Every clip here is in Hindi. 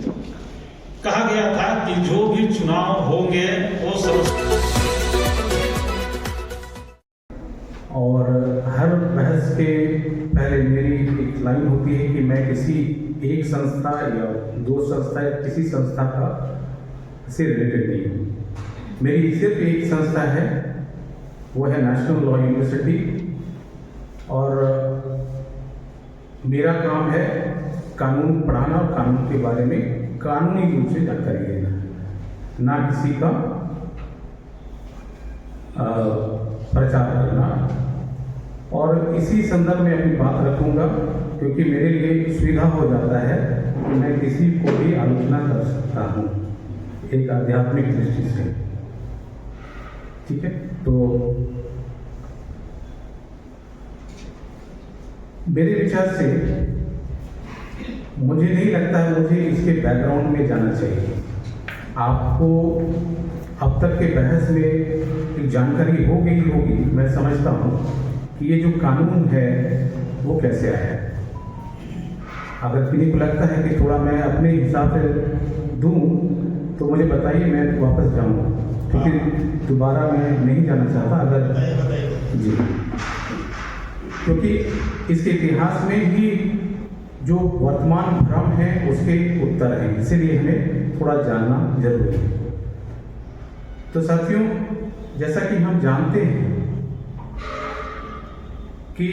कहा गया था कि जो भी चुनाव होंगे वो और हर बहस के पहले मेरी एक लाइन होती है कि मैं किसी एक संस्था या दो संस्था या किसी संस्था का से रिलेटेड नहीं हूँ। मेरी सिर्फ एक संस्था है, वो है नेशनल लॉ यूनिवर्सिटी, और मेरा काम है कानून पढ़ाना और कानून के बारे में कानूनी रूप से जानकारी देना, ना किसी का प्रचार करना। और इसी संदर्भ में अपनी बात रखूंगा, क्योंकि मेरे लिए सुविधा हो जाता है कि मैं किसी को भी आलोचना कर सकता हूँ एक आध्यात्मिक दृष्टि से। ठीक है, तो मेरे विचार से मुझे नहीं लगता है मुझे इसके बैकग्राउंड में जाना चाहिए। आपको अब तक के बहस में जानकारी हो गई होगी, मैं समझता हूँ कि ये जो कानून है वो कैसे आया है। अगर किसी को लगता है कि थोड़ा मैं अपने हिसाब से दूं तो मुझे बताइए, मैं वापस जाऊंगा, क्योंकि दोबारा मैं नहीं जाना चाहता। अगर जी, क्योंकि इसके इतिहास में ही जो वर्तमान भ्रम है उसके उत्तर हैं, इसीलिए हमें थोड़ा जानना जरूरी है। तो साथियों, जैसा कि हम जानते हैं कि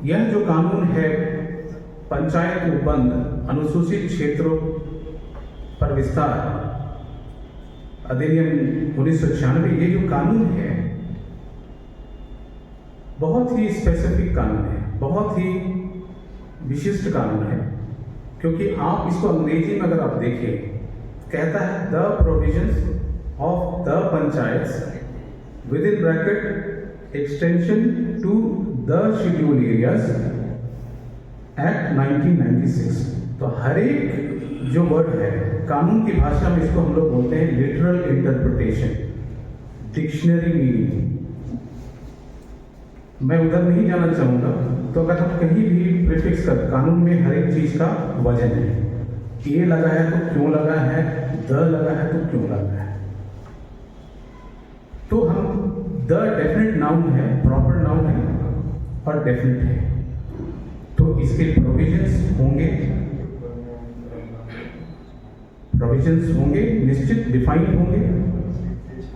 यह जो कानून है पंचायत उपबंध अनुसूचित क्षेत्रों पर विस्तार अधिनियम 1996, ये जो कानून है बहुत ही स्पेसिफिक कानून है, बहुत ही विशिष्ट कानून है। क्योंकि आप इसको अंग्रेजी में अगर आप देखें, कहता है the provisions of the panchayat with in bracket extension to the schedule areas act 1996। तो हर एक जो वर्ड है कानून की भाषा में, इसको हम लोग बोलते हैं लिटरल इंटरप्रिटेशन, डिक्शनरी मीनिंग। मैं उधर नहीं जाना चाहूंगा। तो अगर हम कहीं भी प्रीफिक्स कर, कानून में हर एक चीज का वजन है, ए लगा है तो क्यों लगा है, द लगा है तो क्यों लगा है। तो हम द डेफिनेट नाउन है, प्रॉपर नाउन है और डेफिनेट है, तो इसके प्रोविजंस होंगे निश्चित डिफाइंड होंगे,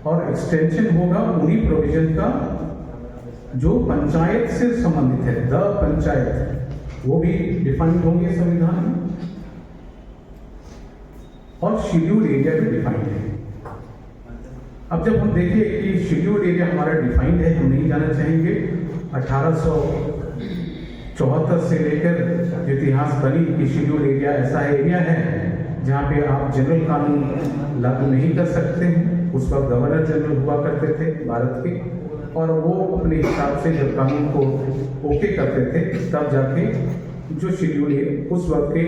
और एक्सटेंशन होगा उन्हीं प्रोविजन का जो पंचायत से संबंधित है, द पंचायत, वो भी डिफाइंड होंगे संविधान में, और शेड्यूल एरिया भी डिफाइंड है। अब जब हम देखें कि शेड्यूल एरिया हमारा डिफाइंड है, हम नहीं जाना चाहेंगे 1874 से लेकर जो इतिहास बनी कि शेड्यूल एरिया ऐसा एरिया है जहाँ पे आप जनरल कानून लागू नहीं कर सकते हैं। उस वक्त गवर्नर जनरल हुआ करते थे भारत के, और वो अपने हिसाब से जब कानून को ओके करते थे तब जाके जो शेड्यूल है उस वक्त के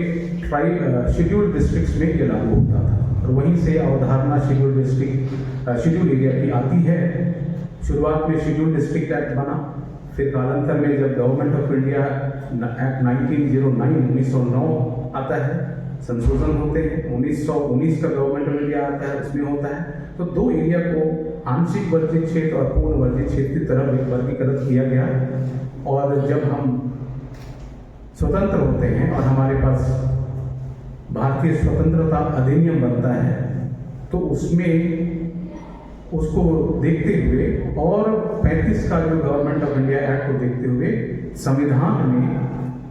शेड्यूल डिस्ट्रिक्ट्स में ये लागू होता था, और वहीं से अवधारणा शेड्यूल एरिया की आती है। शुरुआत में शेड्यूल डिस्ट्रिक्ट एक्ट बना, फिर कालांतर में जब गवर्नमेंट ऑफ इंडिया एक्ट 1909 आता है, संशोधन होते हैं, 1919 का गवर्नमेंट ऑफ इंडिया आता है, उसमें होता है। तो दो एरिया को आंशिक वर्जित क्षेत्र और पूर्ण वर्जित क्षेत्र की तरफ वर्गीकृत किया गया। और जब हम स्वतंत्र होते हैं और हमारे पास भारतीय स्वतंत्रता अधिनियम बनता है, तो उसमें उसको देखते हुए और 35 का जो गवर्नमेंट ऑफ इंडिया एक्ट को देखते हुए संविधान में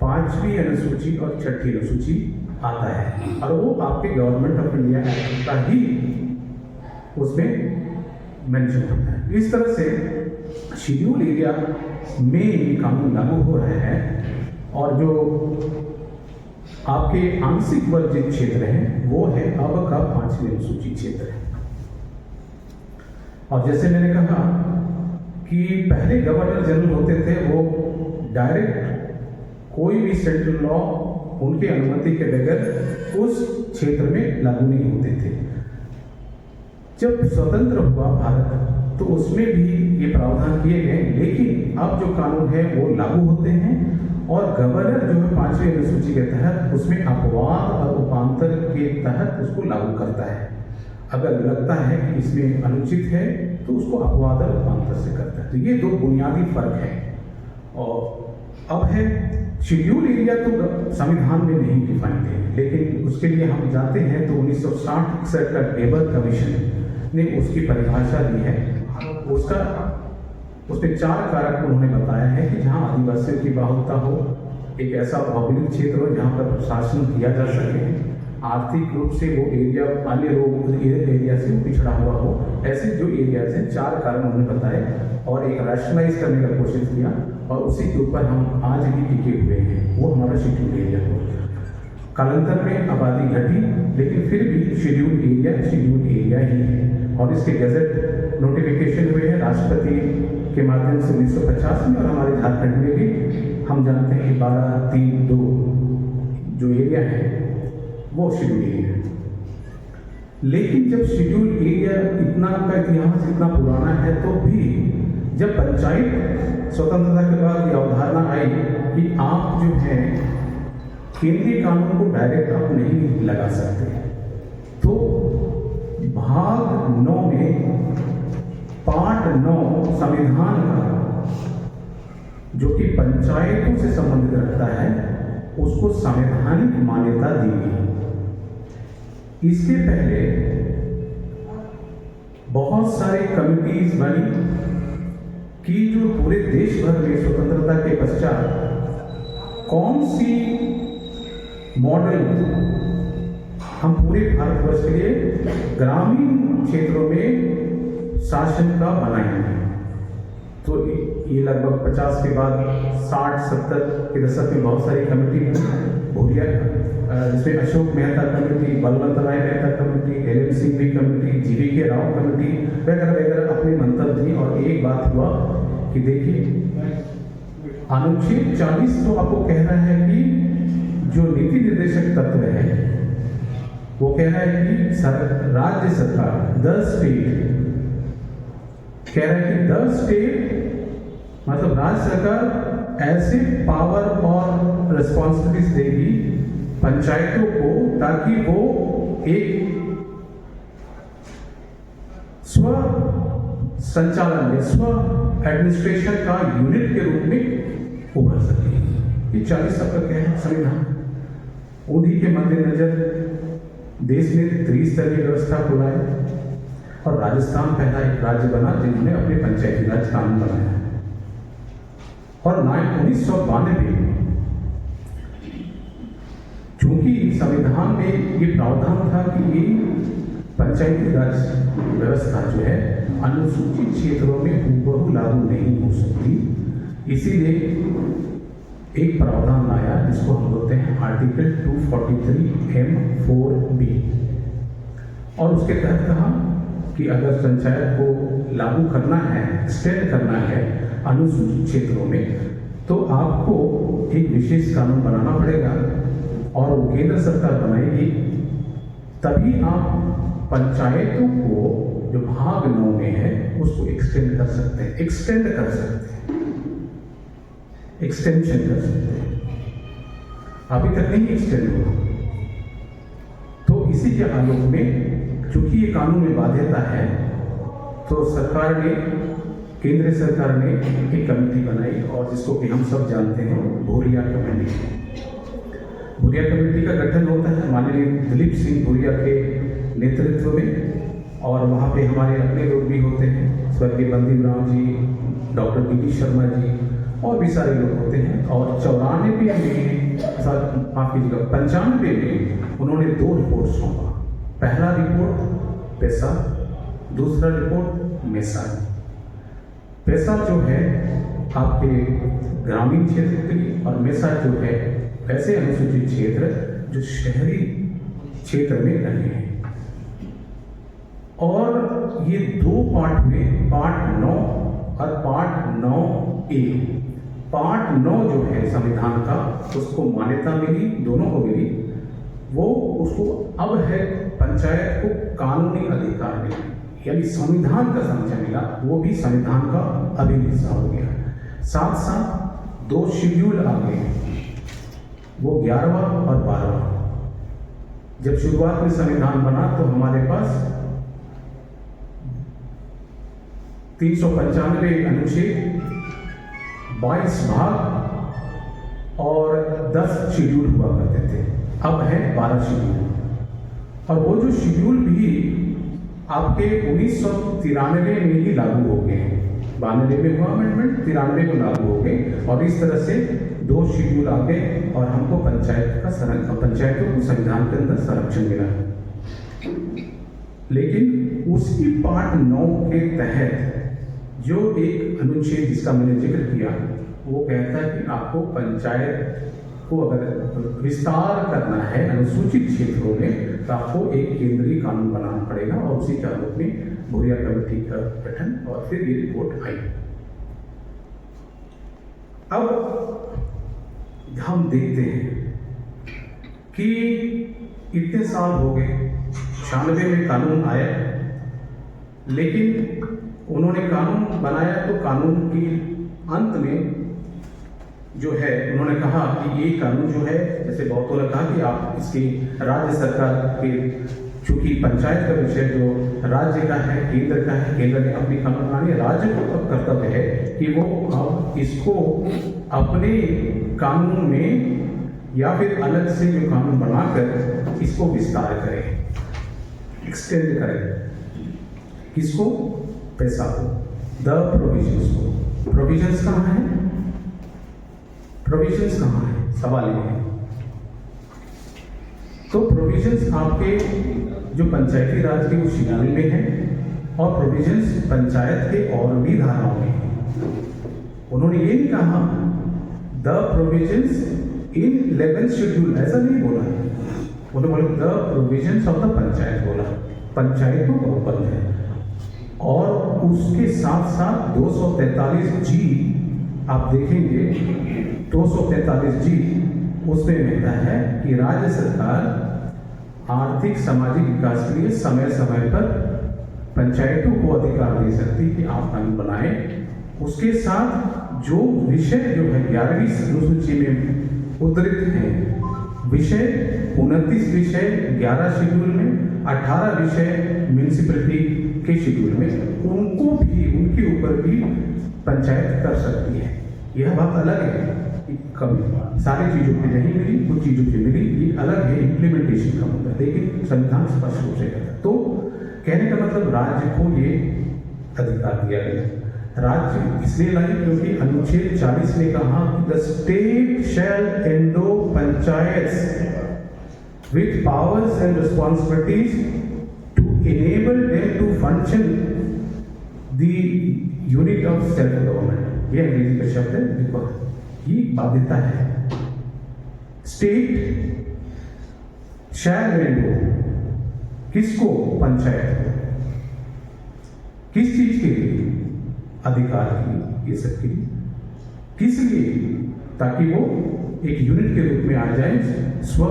5वीं अनुसूची और 6ठी अनुसूची आता है, और वो आपके गवर्नमेंट ऑफ इंडिया एक्ट का ही उसमें मेंशन होता है। इस तरह से शेड्यूल एरिया में ये कानून लागू हो रहे हैं, और जो आपके आंशिक वर्जित क्षेत्र हैं वो है अब का 5वीं अनुसूची क्षेत्र है। और जैसे मैंने कहा कि पहले गवर्नर जनरल होते थे, वो डायरेक्ट कोई भी सेंट्रल लॉ उनकी अनुमति के बगैर उस क्षेत्र में लागू नहीं होते थे। जब स्वतंत्र हुआ भारत तो उसमें भी ये प्रावधान किए गए, लेकिन अब जो कानून है वो लागू होते हैं और गवर्नर जो है 5वीं अनुसूची के तहत उसमें अपवाद और उपांतर के तहत उसको लागू करता है। अगर लगता है कि इसमें अनुचित है तो उसको अपवाद और उपांतर से करता है। तो ये दो बुनियादी फर्क है। और अब है शेड्यूल एरिया तो संविधान में नहीं डिफाइंड है, लेकिन उसके लिए हम जाते हैं तो 1960-61 का टेबल कमीशन ने उसकी परिभाषा दी है। उसमें 4 कारक उन्होंने बताया है कि जहाँ आदिवासियों की बहुलता हो, एक ऐसा भौगोलिक क्षेत्र हो जहाँ पर प्रशासन किया जा सके, आर्थिक रूप से वो एरिया अन्य लोग एरिया से पिछड़ा हुआ हो, ऐसे जो एरियाज हैं 4 कारण उन्होंने बताए और एक रैशनलाइज करने का कोशिश किया और उसी के ऊपर हम आज भी टिके हुए हैं। वो हमारा शेड्यूल एरिया हो। कालांतर में आबादी घटी, लेकिन फिर भी शेड्यूल एरिया ही है। और इसके गजट नोटिफिकेशन हुए हैं राष्ट्रपति के माध्यम से 1950 में, और हमारे झारखंड में भी हम जानते हैं कि 12(3)(2) जो एरिया है वो शेड्यूल एरिया है। लेकिन जब शेड्यूल एरिया इतना का इतिहास इतना पुराना है, तो भी जब पंचायत स्वतंत्रता के बाद ये अवधारणा आई कि आप जो है केंद्रीय कानून को डायरेक्ट आप नहीं लगा सकते, तो भाग 9 में पार्ट 9 संविधान का जो कि पंचायतों से संबंधित रखता है उसको संवैधानिक मान्यता दी गई। इसके पहले बहुत सारे कमिटीज बनी कि जो पूरे देश भर में स्वतंत्रता के पश्चात कौन सी मॉडल हम पूरे भारतवर्ष के लिए ग्रामीण क्षेत्रों में शासन का बनाएंगे। तो ये लगभग 50 के बाद 60-70 के दशक में बहुत सारी कमेटी भूरिया, जिसमें Ashok Mehta committee, Balwant Rai Mehta committee, LM Singhvi committee, GVK Rao committee वगैरह वगैरह अपने मंतव्य दी। और एक बात हुआ कि देखिए अनुच्छेद 40 तो आपको कह रहा है कि जो नीति निर्देशक तत्व है वो कह रहा है कि राज्य सरकार 10 स्टेट कह रहा है कि 10 स्टेट मतलब राज्य सरकार ऐसे पावर और रिस्पॉन्सिबिलिटीज देगी पंचायतों को ताकि वो एक स्व संचालन या स्व एडमिनिस्ट्रेशन का यूनिट के रूप में उभर सके। ये 40 आपका क्या है संविधान। उन्हीं के मद्देनजर देश ने त्रिस्तरीय व्यवस्था को लाया और राजस्थान पहला एक राज्य बना जिन्होंने अपने पंचायती राज कानून बनाया। और 1992 में चूंकि संविधान में ये प्रावधान था कि ये पंचायती राज व्यवस्था जो है अनुसूचित क्षेत्रों में हूबहू लागू नहीं हो सकती, इसीलिए एक प्रावधान लाया जिसको हम बोलते हैं आर्टिकल 243(m)(4)(b) और उसके तहत कहा कि अगर पंचायत को लागू करना है, एक्सटेंड करना है अनुसूचित क्षेत्रों में, तो आपको एक विशेष कानून बनाना पड़ेगा और वो केंद्र सरकार बनाएगी, तभी आप पंचायतों को जो भाग 9 में है उसको एक्सटेंड कर सकते हैं, एक्सटेंशन कर सकते हैं। अभी तक नहीं एक्सटेंड हुआ। तो इसी के आलोक में चूंकि ये कानून में बाध्यता है, तो सरकार ने, केंद्र सरकार ने एक कमेटी बनाई और जिसको कि हम सब जानते हैं भूरिया कमेटी। भूरिया कमेटी का गठन होता है माननीय दिलीप सिंह भूरिया के नेतृत्व में, और वहाँ पे हमारे अपने लोग भी होते हैं, स्वर्गीय बंदी राव जी, डॉक्टर DD शर्मा जी और भी सारे लोग होते हैं। और 94 में, माफ कीजिएगा 95 में उन्होंने 2 रिपोर्ट सौंपा। पहला रिपोर्ट पेशा, दूसरा रिपोर्ट मेसा। पेशा जो है आपके ग्रामीण क्षेत्र के लिए और मेसा जो है वैसे अनुसूचित क्षेत्र जो शहरी क्षेत्र में रहे हैं। और ये 2 पार्ट हुए, पार्ट 9 और पार्ट 9A। पार्ट 9 जो है संविधान का, उसको मान्यता मिली, दोनों को मिली, वो उसको अब है पंचायत को कानूनी अधिकार मिला, यानी संविधान का संरक्षण मिला, वो भी संविधान का अभिन्न हिस्सा हो गया। साथ साथ 2 शेड्यूल आ गए। वो 11वां और 12वां। जब शुरुआत में संविधान बना तो हमारे पास 395 अनुच्छेद, 22 भाग और 10 शेड्यूल हुआ करते थे। अब है 12 शेड्यूल। और वो जो शेड्यूल भी आपके 1993 में ही लागू हो गए हैं। 92 में हुआ अमेंडमेंट, 93 में लागू हो गए, और इस तरह से 2 शेड्यूल आ गए और हमको पंचायतों को संविधान के अंदर संरक्षण मिला। लेकिन उसी पार्ट 9 के तहत जो एक अनुच्छेद जिसका मैंने जिक्र किया, वो कहता है कि आपको पंचायत को अगर विस्तार करना है अनुसूचित क्षेत्रों में तो आपको एक केंद्रीय कानून बनाना पड़ेगा, और उसी के आलोक में भूरिया कमेटी का गठन और फिर ये रिपोर्ट आई। अब हम देखते हैं कि इतने साल हो गए, 96 में कानून आया, लेकिन उन्होंने कानून बनाया तो कानून की अंत में जो है उन्होंने कहा कि ये कानून जो है, जैसे बहुतों ने कहा कि आप इसकी राज्य सरकार के, चूंकि पंचायत का विषय जो राज्य का है, केंद्र का है, केंद्र ने अपनी कानून बनानी है, राज्य को अब कर्तव्य है कि वो अब इसको अपने कानून में या फिर अलग से जो कानून बनाकर इसको विस्तार करें, एक्सटेंड करें। किसको? पैसा को, द प्रोविजंस को। प्रोविजंस कहाँ है? प्रोविजंस कहाँ है? सवाल ये है। तो प्रोविजंस आपके जो पंचायती राज के उस शेड्यूल में है, और प्रोविजंस पंचायत के और भी धाराओं में है। उन्होंने ये नहीं कहा the provisions in 11th schedule, ऐसा नहीं बोला है। उन्होंने बोला the provisions of the panchayat बोला, पंचायतों का उपबंध है। और उसके साथ साथ 243G आप देखेंगे, 243G उसमें कहता है कि राज्य सरकार आर्थिक सामाजिक विकास के लिए समय समय पर पंचायतों को अधिकार दे सकती है कि आप कानून बनाएं। उसके साथ जो विषय जो है 11वीं अनुसूची में उद्धृत हैं, विषय 29 विषय 11 शेड्यूल में, 18 विषय म्यूनिसिपैलिटी के शेड्यूल में, उनको भी, उनके ऊपर भी पंचायत कर सकती है। यह बात अलग है कि कभी सारी चीजों की नहीं मिली, कुछ चीजों की मिली, ये अलग है, इम्प्लीमेंटेशन का मुद्दा, लेकिन संविधान स्पष्ट रूप से कहता है। तो कहने का मतलब राज्य को ये अधिकार दिया गया। राज्य इसलिए लाई क्योंकि अनुच्छेद 40 ने कहा कि the state shall endow panchayat with powers and responsibilities to enable them to function the unit of self government। ये अंग्रेजी का शब्द है, देखो ये बाध्यता है। स्टेट शैल एंडो, किसको? पंचायत को। किस चीज के लिए? अधिकार के लिए, ये सब के लिए। किस लिए? ताकि वो एक यूनिट के रूप में आ जाए, स्व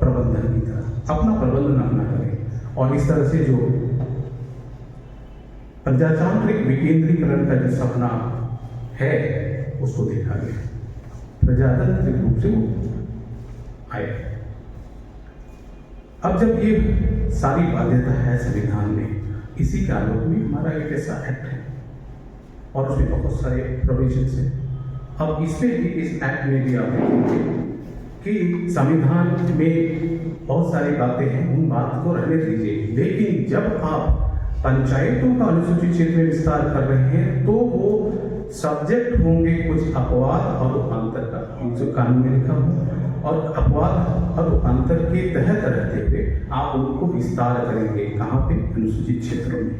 प्रबंधन की तरह अपना प्रबंधन अपना करें। और इस तरह से जो प्रजातांत्रिक विकेंद्रीकरण का जो सपना है उसको देखा गया, प्रजातांत्रिक रूप से वो आए। अब जब ये सारी बाध्यता है संविधान में, इसी के आलोक में हमारा एक ऐसा एक्ट है और उसमें बहुत सारे प्रोविजंस हैं। अब इसमें भी, इस एक्ट में भी आप देखेंगे कि संविधान में बहुत सारी बातें हैं, उन बात को रहने दीजिए, लेकिन जब आप पंचायतों का अनुसूचित क्षेत्र में विस्तार कर रहे हैं तो वो सब्जेक्ट होंगे कुछ अपवाद और रूपांतर का, जो कानून में लिखा हो, और अपवाद और रूपांतर के तहत रहते हुए आप उनको विस्तार करेंगे। कहाँ पे? अनुसूचित क्षेत्रों में।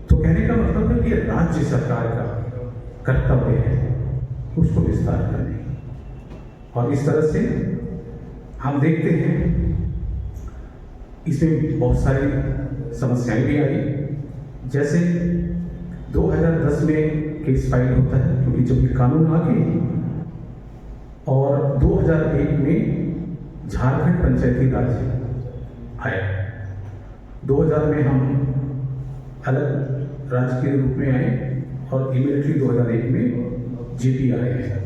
तो कहने का मतलब है कि राज्य सरकार का कर्तव्य है उसको विस्तार करने, और इस तरह से हम देखते हैं इसमें बहुत सारी समस्याएं भी आई। जैसे 2010 में केस फाइल होता है क्योंकि जब ये कानून आ गए, और 2001 में झारखंड पंचायती राज आया। 2000 में हम अलग राज्य के रूप में आए और इमीडिएटली 2001 में जेपी आए हैं।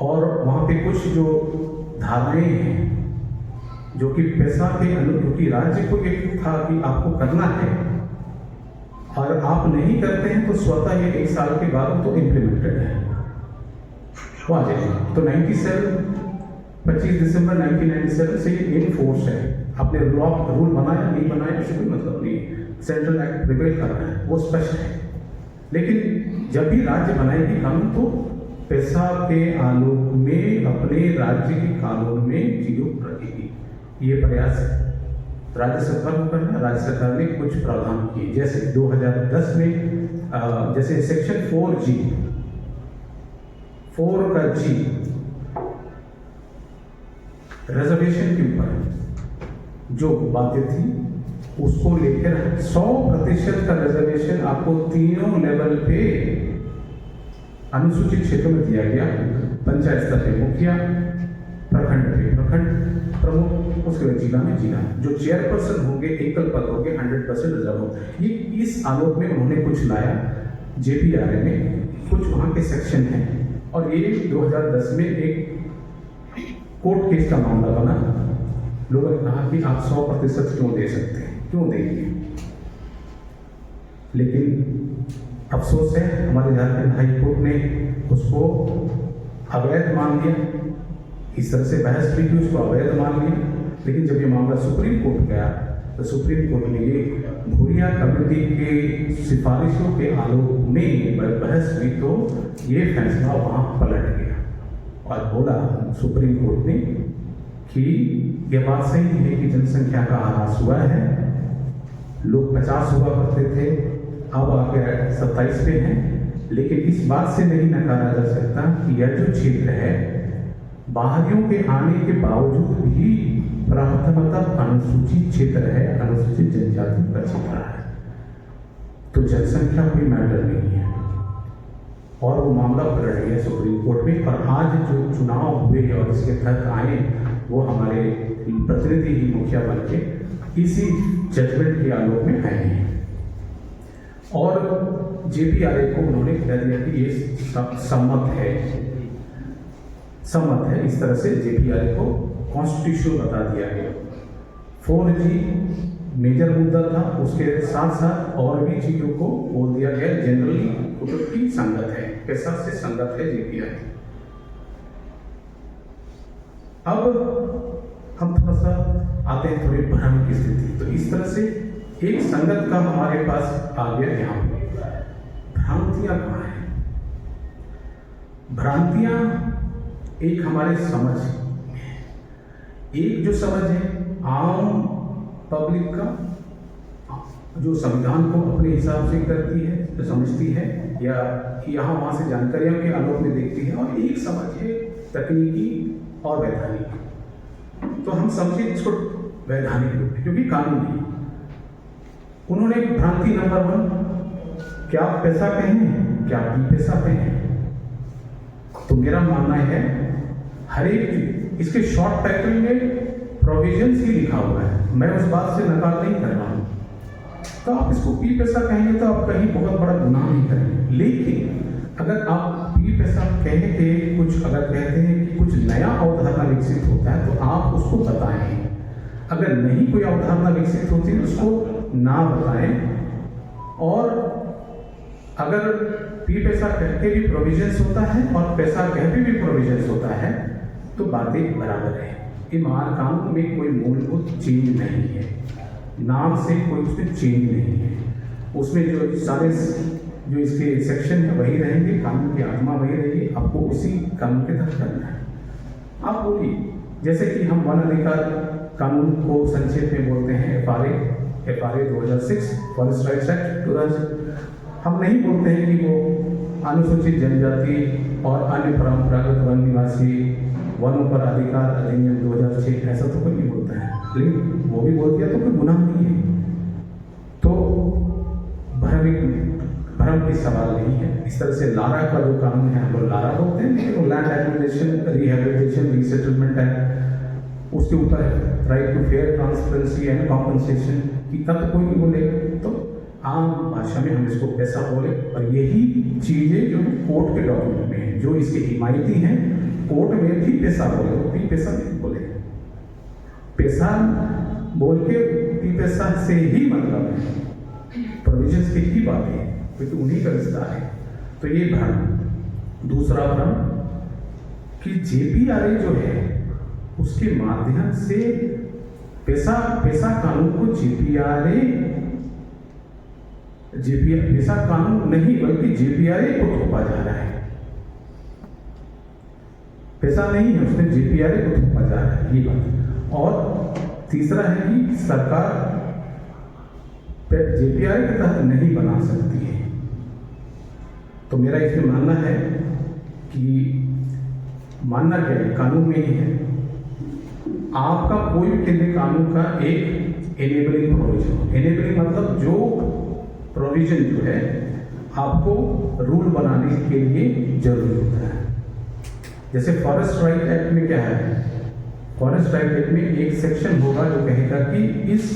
और वहाँ पे कुछ जो धाराएं हैं जो कि पैसा के क्योंकि राज्य को एक था कि आपको करना है और आप नहीं करते हैं तो स्वतः ये 1 साल के बाद तो इम्प्लीमेंटेड है वो आ जाएगा। तो 25 दिसंबर 1997 से ये इन फोर्स है। आपने रूल बनाया नहीं बनाया इससे कोई मतलब नहीं, सेंट्रल एक्ट प्रिपेयर कर रहा है वो स्पष्ट है। लेकिन जब भी राज्य बनाएगी कानून तो पैसा के आलोक में अपने राज्य के कानून में चीजों को रखेगी। ये प्रयास राज्य सरकार को करना। राज्य सरकार ने कुछ प्रावधान किए, जैसे 2010 में जैसे सेक्शन 4G 4 का G रिजर्वेशन के ऊपर जो बातें थी उसको लेकर 100% का रिजर्वेशन आपको तीनों लेवल पे अनुसूचित क्षेत्रों में दिया गया। पंचायत स्तर पे मुखिया, प्रखंड पे प्रखंड प्रमुख, उसके बाद जिला में जिला, जो चेयरपर्सन होंगे एकल पद होंगे 100% रिजर्व होंगे। ये इस आलोक में उन्होंने कुछ लाया। JPRA में कुछ वहाँ के सेक्शन हैं और ये 2010 में एक कोर्ट केस का मामला बना। लोगों ने कहा कि आप 100% क्यों दे सकते हैं, क्यों देंगे। लेकिन अफसोस है हमारे झारखंड हाई कोर्ट ने उसको अवैध मान लिया। इस तरह से बहस भी की, उसको अवैध मान लिया। लेकिन जब ये मामला सुप्रीम कोर्ट गया तो सुप्रीम कोर्ट ने ये भूरिया कमेटी के सिफारिशों के आलोक में बहस हुई तो ये फैसला वहाँ पलट गया और बोला सुप्रीम कोर्ट ने कि यह बात सही है कि जनसंख्या का ह्रास हुआ है। लोग 50 हुआ करते थे, अब आके 27 पे हैं। लेकिन इस बात से नहीं नकारा जा सकता कि यह जो क्षेत्र है बाहरियों के आने के बावजूद भी प्रथमतः अनुसूचित क्षेत्र है, अनुसूचित जनजाति का क्षेत्र है। तो जनसंख्या कोई मैटर नहीं है। और वो मामला पलट गया सुप्रीम कोर्ट में। और आज जो चुनाव हुए और इसके तहत आए वो हमारे प्रतिनिधि ही मुखिया बन के इसी जजमेंट के आलोक में आए हैं। और JPRA को उन्होंने कह दिया कि ये सम्मत है। इस तरह से JPRA को कॉन्स्टिट्यूशनल बता दिया गया। 4G मेजर मुद्दा था, उसके साथ साथ और भी चीजों को बोल दिया गया। जनरली की संगत है, पैसा से संगत है JPRA। अब हम थोड़ा सा आते हैं थोड़ी भ्रम की स्थिति। तो इस तरह से एक संगत का हमारे पास आ गया। यहाँ पे भ्रांतियां कहाँ हैं? भ्रांतियां एक हमारे समझ, एक जो समझ है आम पब्लिक का जो संविधान को अपने हिसाब से करती है, जो समझती है या यहाँ वहाँ से जानकारियों के आलोक में देखती है, और एक समझ है तकनीकी और वैधानिक। तो हम समझे इसको वैधानिक रूप में, क्योंकि कानून नहीं। उन्होंने भ्रांति नंबर 1, क्या आप पैसा कहें, क्या आप पैसा कहें। तो मेरा मानना है हर एक इसके शॉर्ट टाइटल में प्रोविजंस ही लिखा हुआ है, मैं उस बात से नकार नहीं कर रहा हूँ। तो आप इसको पी पैसा कहेंगे तो आप कहीं बहुत बड़ा गुनाह नहीं करेंगे। लेकिन अगर आप पी पैसा कह के कुछ अगर कहते हैं कि कुछ नया अवधारणा विकसित होता है तो आप उसको बताएं। अगर नहीं कोई अवधारणा विकसित होती है उसको ना बताएं। और अगर पी पैसा कह के भी प्रोविजंस होता है और पैसा कह के भी प्रोविजंस होता है तो बातें बराबर है। ईमान कानून में कोई मूलभूत चेंज नहीं है, नाम से कोई उसमें चेंज नहीं है। उसमें जो सारे जो इसके सेक्शन है वही रहेंगे, कानून की आत्मा वही रहेगी, आपको उसी कानून के तहत करना है। आप बोलिए जैसे कि हम वन अधिकार कानून को संक्षेप में बोलते हैं FRA 2006 फॉरेस्ट राइट्स एक्ट 2000। हम नहीं बोलते हैं कि वो अनुसूचित जनजाति और अन्य परंपरागत वन निवासी वनों पर अधिकार अधिनियम 2006 ऐसा तो कोई नहीं बोलता है, लेकिन वो भी बोल दिया तो कोई गुनाह नहीं है। तो भ्रम की सवाल नहीं है। इस तरह से लारा का जो कानून है हम लोग लारा बोलते हैं, लेकिन वो लैंड एक्विजिशन रिहेबिलिटेशन रीसेटलमेंट है, उसके ऊपर right to fair transparency and compensation की तब कोई नहीं बोलेगा। तो आम भाषा में हम इसको कैसा बोले, और यही चीजें जो कोर्ट के डॉक्यूमेंट में हैं जो इसके हिमायती हैं कोर्ट में भी पैसा बोले, वो भी पैसा नहीं बोले, पैसा बोल के भी पैसा से ही मतलब है, प्रोविजंस की ही बात है, क्योंकि उन्हीं का विस्तार है। तो ये भ्रम। दूसरा भ्रम कि जेपीआरए जो है उसके माध्यम से पैसा कानून को पैसा कानून नहीं बल्कि जेपीआरए को थोपा जा रहा है। पैसा नहीं है, उसने जेपीआरए को थोपा जा रहा है, ये बात। और तीसरा है कि सरकार जेपीआरए के तहत नहीं बना सकती है। तो मेरा इसमें मानना है कि मानना क्या है, कानून में ही है, आपका कोई भी केंद्रीय कानून का एक एनेबलिंग प्रोविजन, एनेबलिंग मतलब जो प्रोविजन जो है आपको रूल बनाने के लिए जरूरी होता है। जैसे फॉरेस्ट राइट एक्ट में क्या है, फॉरेस्ट राइट एक्ट में एक सेक्शन होगा जो कहेगा कि इस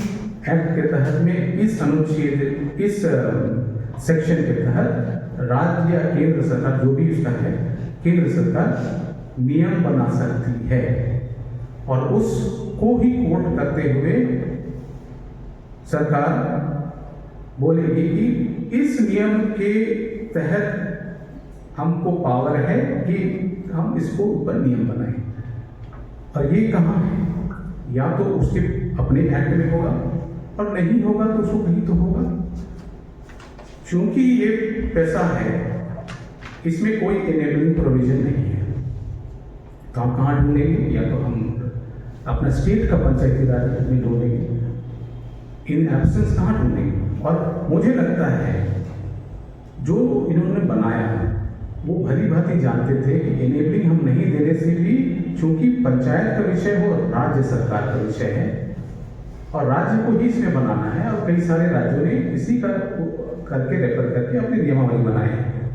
एक्ट के तहत में इस अनुच्छेद, इस सेक्शन के तहत राज्य या केंद्र सरकार, जो भी उसका है, केंद्र सरकार नियम बना सकती है और उसको ही कोट करते हुए सरकार बोलेगी कि इस नियम के तहत हमको पावर है कि हम इसको ऊपर नियम बनाएं। और ये कहाँ है, या तो उसके अपने एक्ट में होगा और नहीं होगा तो उसको कहीं तो होगा। चूंकि ये पैसा है, इसमें कोई एनेबलिंग प्रोविजन नहीं है, तो हम कहाँ ढूंढेंगे, या तो हम अपना स्टेट का पंचायती राज में ढूंढेंगे, इन एब्सेंस कहाँ ढूंढेंगे। और मुझे लगता है जो इन्होंने बनाया वो भली भांति जानते थे कि एनेबलिंग हम नहीं देने से भी, चूंकि पंचायत का विषय हो, राज्य सरकार का विषय है और राज्य को ही इसमें बनाना है, और कई सारे राज्यों ने इसी का करके रेफर करके अपनी नियमावली बनाए हैं,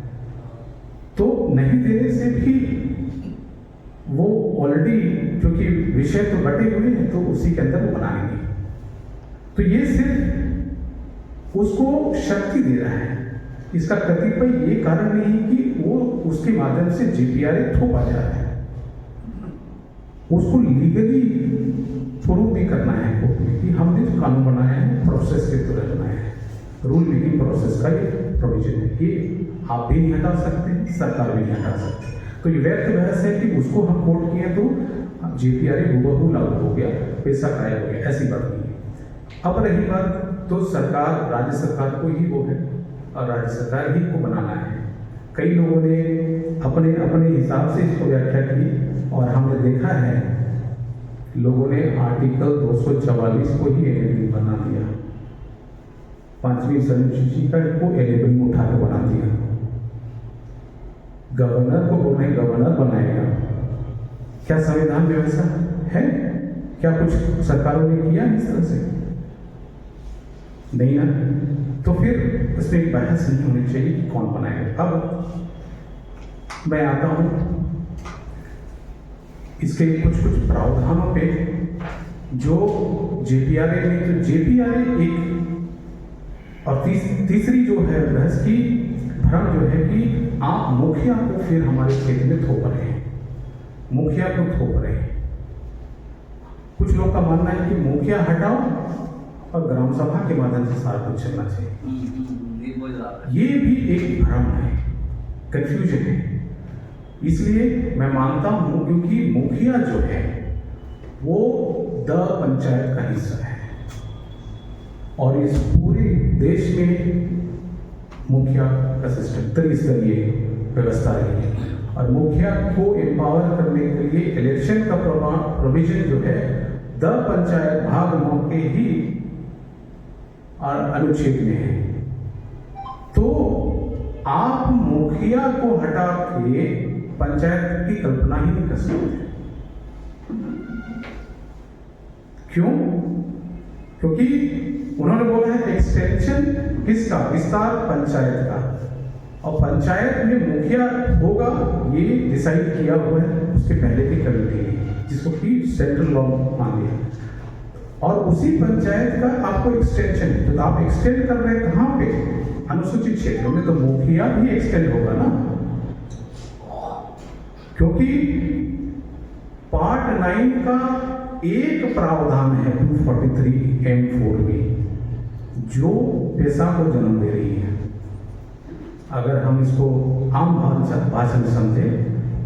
तो नहीं देने से भी वो ऑलरेडी, क्योंकि विषय तो बटे हुए हैं, तो उसी के अंदर वो बनाएंगे। तो ये सिर्फ उसको शक्ति दे रहा है, इसका कतिपय ये कारण नहीं कि वो उसके माध्यम से जेपीआरए थोपा जा रहा है, उसको लीगली प्रूव भी करना है कोर्ट में कि हमने जो कानून बनाया है प्रोसेस के तहत बनाया है, रूल मेकिंग प्रोसेस का ये प्रोविजन है, ये आप भी नहीं हटा सकते, सरकार भी नहीं हटा सकती। तो ये व्यर्थ बहस है कि उसको हम कोर्ट किए तो जेपीआरए हूबहू लागू हो गया, पैसा गायब हो गया, ऐसी बात नहीं है। अब रही बात तो सरकार, राज्य सरकार को ही वो है और राज्य सरकार ही को बनाना है। कई लोगों ने अपने अपने हिसाब से इसको व्याख्या की और हमने देखा है लोगों ने आर्टिकल 244 को ही एनेबलिंग बना दिया, 5वीं अनुसूची को एनेबलिंग उठा के बना दिया। गवर्नर को बोल रहे गवर्नर बनाएगा, क्या संविधान व्यवस्था है? क्या कुछ सरकारों ने किया इस तरह से? नहीं ना। तो फिर इसमें एक बहस नहीं होनी चाहिए कि कौन बनाएगा। अब मैं आता हूं इसके कुछ प्रावधानों पे जो जेपीआरए में, तो जेपीआरए एक, और तीसरी जो है बहस की भ्रम जो है कि आप मुखिया को फिर हमारे क्षेत्र में थोप रहे हैं, मुखिया को थोप रहे हैं। कुछ लोग का मानना है कि मुखिया हटाओ और ग्राम सभा के माध्यम से सारा कुछ चलना चाहिए। ये भी एक भ्रम है, कंफ्यूजन है। इसलिए मैं मानता हूं क्योंकि मुखिया जो है वो द पंचायत का हिस्सा है और इस पूरे देश में मुखिया का सिस्टम त्रिस्तरीय व्यवस्था रही है और मुखिया को एम्पावर करने के लिए इलेक्शन का प्रोविजन जो है द पंचायत भाग 9 के ही अनुच्छेद में है। तो आप मुखिया को हटा के पंचायत की कल्पना ही नहीं कर सकते। क्यों? क्योंकि उन्होंने बोला है एक्सटेंशन किसका, विस्तार पंचायत का, और पंचायत में मुखिया होगा ये डिसाइड किया हुआ है उसके पहले की कमेटी है जिसको कि सेंट्रल लॉ मांगे है, और उसी पंचायत का आपको एक्सटेंशन है। तो आप एक्सटेंड कर रहे हैं कहाँ पे? अनुसूचित क्षेत्रों में, तो मुखिया भी एक्सटेंड होगा ना, क्योंकि पार्ट 9 का एक प्रावधान है 243(m)(4) में जो पेशा को जन्म दे रही है। अगर हम इसको आम भाषा में समझे,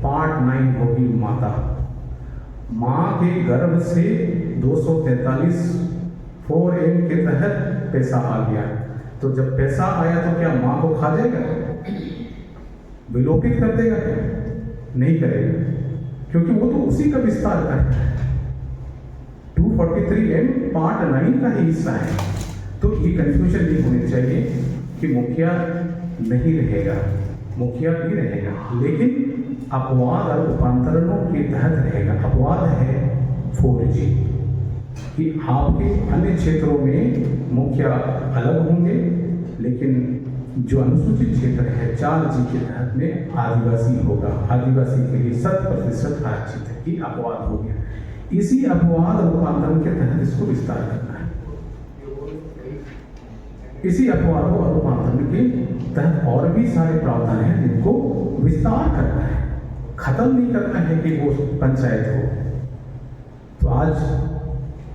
पार्ट 9 होगी माता। माँ के गर्भ से 243(4)(m) के तहत पैसा आ गया। तो जब पैसा आया तो क्या माँ को खा जाएगा, विलोपित कर देगा? नहीं करेगा, क्योंकि वो तो उसी का विस्तार है। 243(m) पार्ट 9 का ही हिस्सा है। तो ये कंफ्यूजन नहीं होनी चाहिए कि मुखिया नहीं रहेगा, मुखिया भी रहेगा, लेकिन अपवाद और रूपांतरणों के तहत रहेगा। अपवाद है 4G कि आपके अन्य क्षेत्रों में मुखिया अलग होंगे, लेकिन जो अनुसूचित क्षेत्र है 4G के तहत में आदिवासी होगा। आदिवासी के लिए 100% आरक्षित है, ये अपवाद हो गया। इसी अपवाद और रूपांतरण के तहत इसको विस्तार करना है। इसी अपवाद और रूपांतरण के तहत और भी सारे प्रावधान हैं जिनको विस्तार करना है, खत्म नहीं करना है कि वो पंचायत हो। तो आज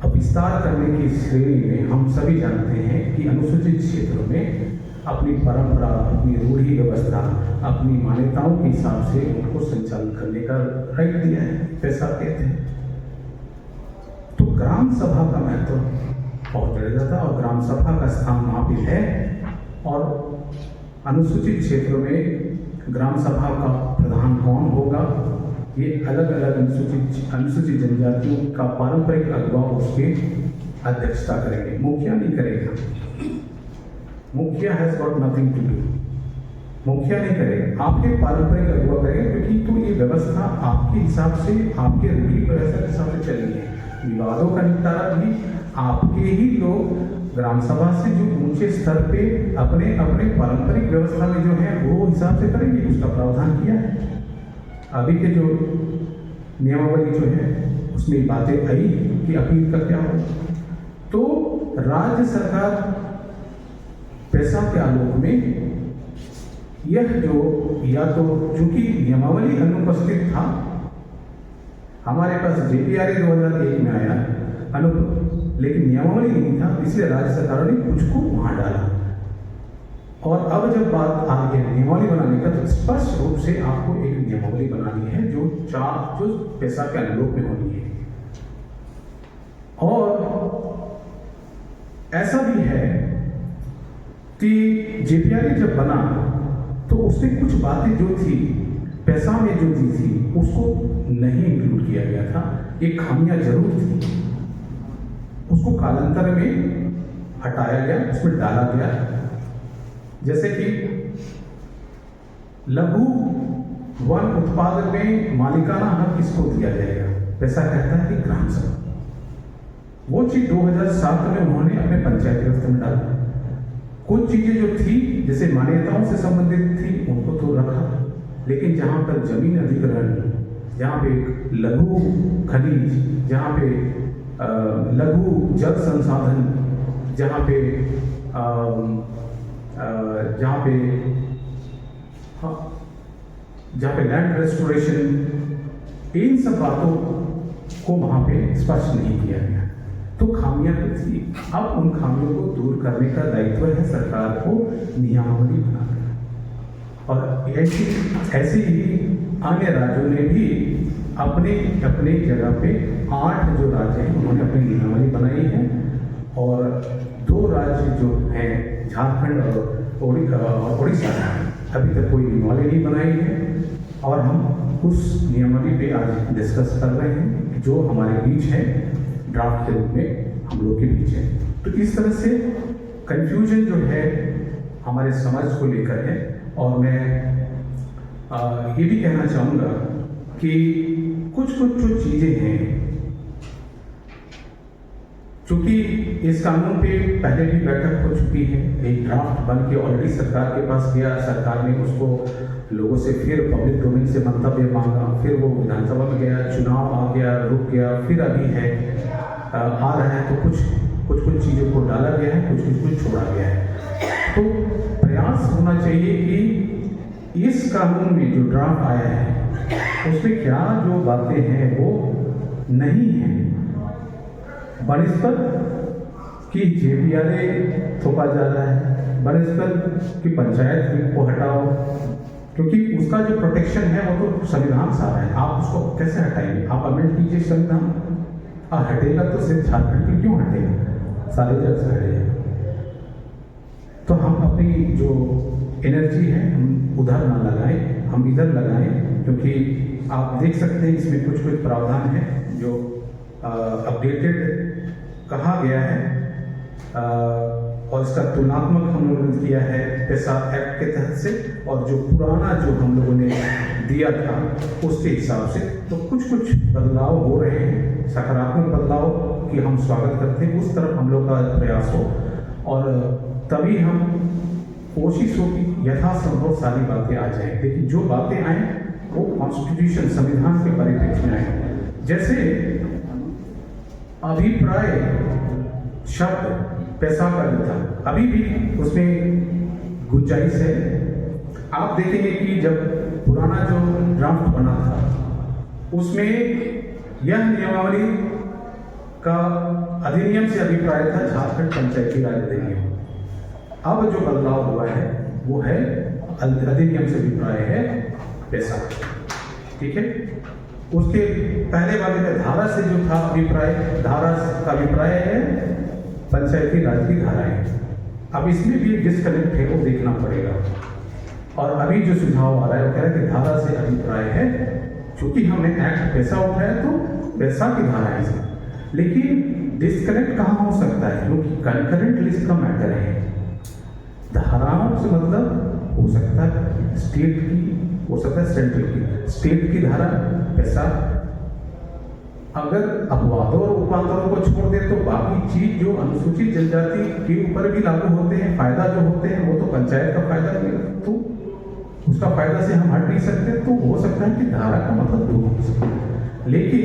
अब विस्तार करने की श्रेणी में हम सभी जानते हैं कि अनुसूचित क्षेत्रों में अपनी परंपरा, अपनी रूढ़ी व्यवस्था, अपनी मान्यताओं के हिसाब से उनको संचालन करने का राइट दिया है, पैसा कहते हैं। तो ग्राम सभा का महत्व बहुत बढ़ जाता है और ग्राम सभा का स्थान वहाँ पे है। और अनुसूचित क्षेत्रों में ग्राम सभा का प्रधान कौन होगा, ये अलग अलग अनुसूचित जनजातियों का पारंपरिक अगुवा उसके अध्यक्षता करेंगे, मुखिया नहीं करेगा। मुखिया has got nothing to do, मुखिया नहीं करेगा, आपके पारंपरिक अगुवा करेगा, क्योंकि तो ये व्यवस्था आपके हिसाब से, आपके रूढ़ी व्यवस्था के हिसाब से चल रही है। विवादों का निपटारा भी आपके ही लोग ग्राम सभा से जो ऊंचे स्तर पे अपने अपने पारंपरिक व्यवस्था में जो है वो हिसाब से करेंगे, उसका प्रावधान किया है। अभी के जो नियमावली जो है उसमें बातें आई कि अपील का क्या हो। तो राज्य सरकार पैसा के आलोक में यह जो या तो चूंकि नियमावली अनुपस्थित था, हमारे पास JPRA 2001 में आया लेकिन नियमावली नहीं था, इसलिए राज्य सरकारों ने कुछ को वहां डाला। और अब जब बात आ गई है नियमावली बनाने का, तो स्पष्ट रूप से आपको एक नियमावली बनानी है जो पैसा के अनुरूप में होनी है। और ऐसा भी है कि JPRA जब बना तो उसमें कुछ बातें जो थी पैसा में जो दी थी उसको नहीं इंक्लूड किया गया था। एक खामियां जरूर थी, उसको कालांतर में हटाया गया, उसमें डाला गया। जैसे कि लघु वन उत्पादन में मालिकाना हक किसको दिया जाएगा, पैसा कहता है कि ग्राम सभा। वो चीज 2007 में उन्होंने अपने पंचायती व्यवस्था में डाला। कुछ चीजें जो थी जैसे मान्यताओं से संबंधित थी उनको तो रखा, लेकिन जहां पर जमीन अधिग्रहण, जहां पे लघु खनिज, जहां पे लघु जल संसाधन, जहां पे लैंड रेस्टोरेशन, इन सब बातों को वहां पे स्पष्ट नहीं किया गया। तो खामियां तो थी, अब उन खामियों को दूर करने का दायित्व है सरकार को नियमावली बनाना। और ऐसे ही अन्य राज्यों ने भी अपने अपने जगह पे 8 जो राज्य हैं उन्होंने अपनी नियमावली बनाई है। और 2 राज्य जो हैं झारखंड और उड़ीसा, अभी तक कोई नियमावली नहीं बनाई है। और हम उस नियमावली पे आज डिस्कस कर रहे हैं जो हमारे बीच है, ड्राफ्ट के रूप में हम लोग के बीच है। तो इस तरह से कंफ्यूजन जो है हमारे समाज को लेकर है। और मैं ये भी कहना चाहूँगा कि कुछ जो चीज़ें हैं, चूंकि इस कानून पे पहले भी बैठक हो चुकी है, एक ड्राफ्ट बन के ऑलरेडी सरकार के पास गया, सरकार ने उसको लोगों से फिर पब्लिक डोमेन से मंतव्य मांगा, फिर वो विधानसभा में गया, चुनाव आ गया, रुक गया, फिर अभी है आ रहा है। तो कुछ चीज़ों को डाला गया है, कुछ छोड़ा गया है। तो प्रयास होना चाहिए कि इस कानून में जो ड्राफ्ट आया है उसमें क्या जो बातें हैं वो नहीं हैं, बनिस्पत कि जेपीआरए थोपा जा रहा है, बनिस्पत कि पंचायत को हटाओ, क्योंकि उसका जो प्रोटेक्शन है वो तो संविधान से आ रहा है, आप उसको कैसे हटाएंगे? आप अमेंड कीजिए संविधान, और हटेगा तो सिर्फ झारखंड के क्यों हटेगा, सारे जगह से हटेगा। तो हम अपनी जो एनर्जी है हम उधर ना लगाएं, हम इधर लगाएं, क्योंकि आप देख सकते हैं इसमें कुछ कुछ प्रावधान है जो अपडेटेड कहा गया है, और इसका तुलनात्मक हम लोगों ने किया है पैसा एक्ट के तहत से, और जो पुराना जो हम लोगों ने दिया था उसके हिसाब से। तो कुछ कुछ बदलाव हो रहे हैं, सकारात्मक बदलाव की हम स्वागत करते हैं, उस तरफ हम लोग का प्रयास हो, और तभी हम कोशिश हो कि यथासंभव सारी बातें आ जाएं। लेकिन जो बातें आए वो कॉन्स्टिट्यूशन संविधान के परिप्रेक्ष्य में आए। जैसे अभिप्राय शब्द पैसा का जो था, अभी भी उसमें गुंजाइश है। आप देखेंगे कि जब पुराना जो ड्राफ्ट बना था उसमें यह नियमावली का अधिनियम से अभिप्राय था झारखंड पंचायती राज अधिनियम। अब जो बदलाव हुआ है वो है अधिनियम से अभिप्राय है पैसा, ठीक है। उसके पहले वाले में धारा से जो था अभिप्राय, धारा का अभिप्राय है पंचायती राज की धाराएं। अब इसमें भी डिस्कनेक्ट है, वो देखना पड़ेगा। और अभी जो सुझाव आ रहा है वो कह रहे हैं कि धारा से अभिप्राय है, क्योंकि हमने एक्ट पैसा उठाया तो पैसा की धाराएं से, लेकिन डिस्कनेक्ट कहाँ हो सकता है, क्योंकि कंकरेंट लिस्ट का मैटर है। धाराओं से मतलब हो सकता है स्टेट की, हो सकता है सेंट्रल की। स्टेट की धारा पैसा अगर अपवादों और उपांतरों को छोड़ दे तो बाकी चीज जो अनुसूचित जनजाति के ऊपर भी लागू होते हैं, फायदा जो होते हैं वो तो पंचायत का फायदा मिलेगा, तो उसका फायदा से हम हट नहीं सकते। तो हो सकता है कि धारा का मतलब दो हो सकता है, लेकिन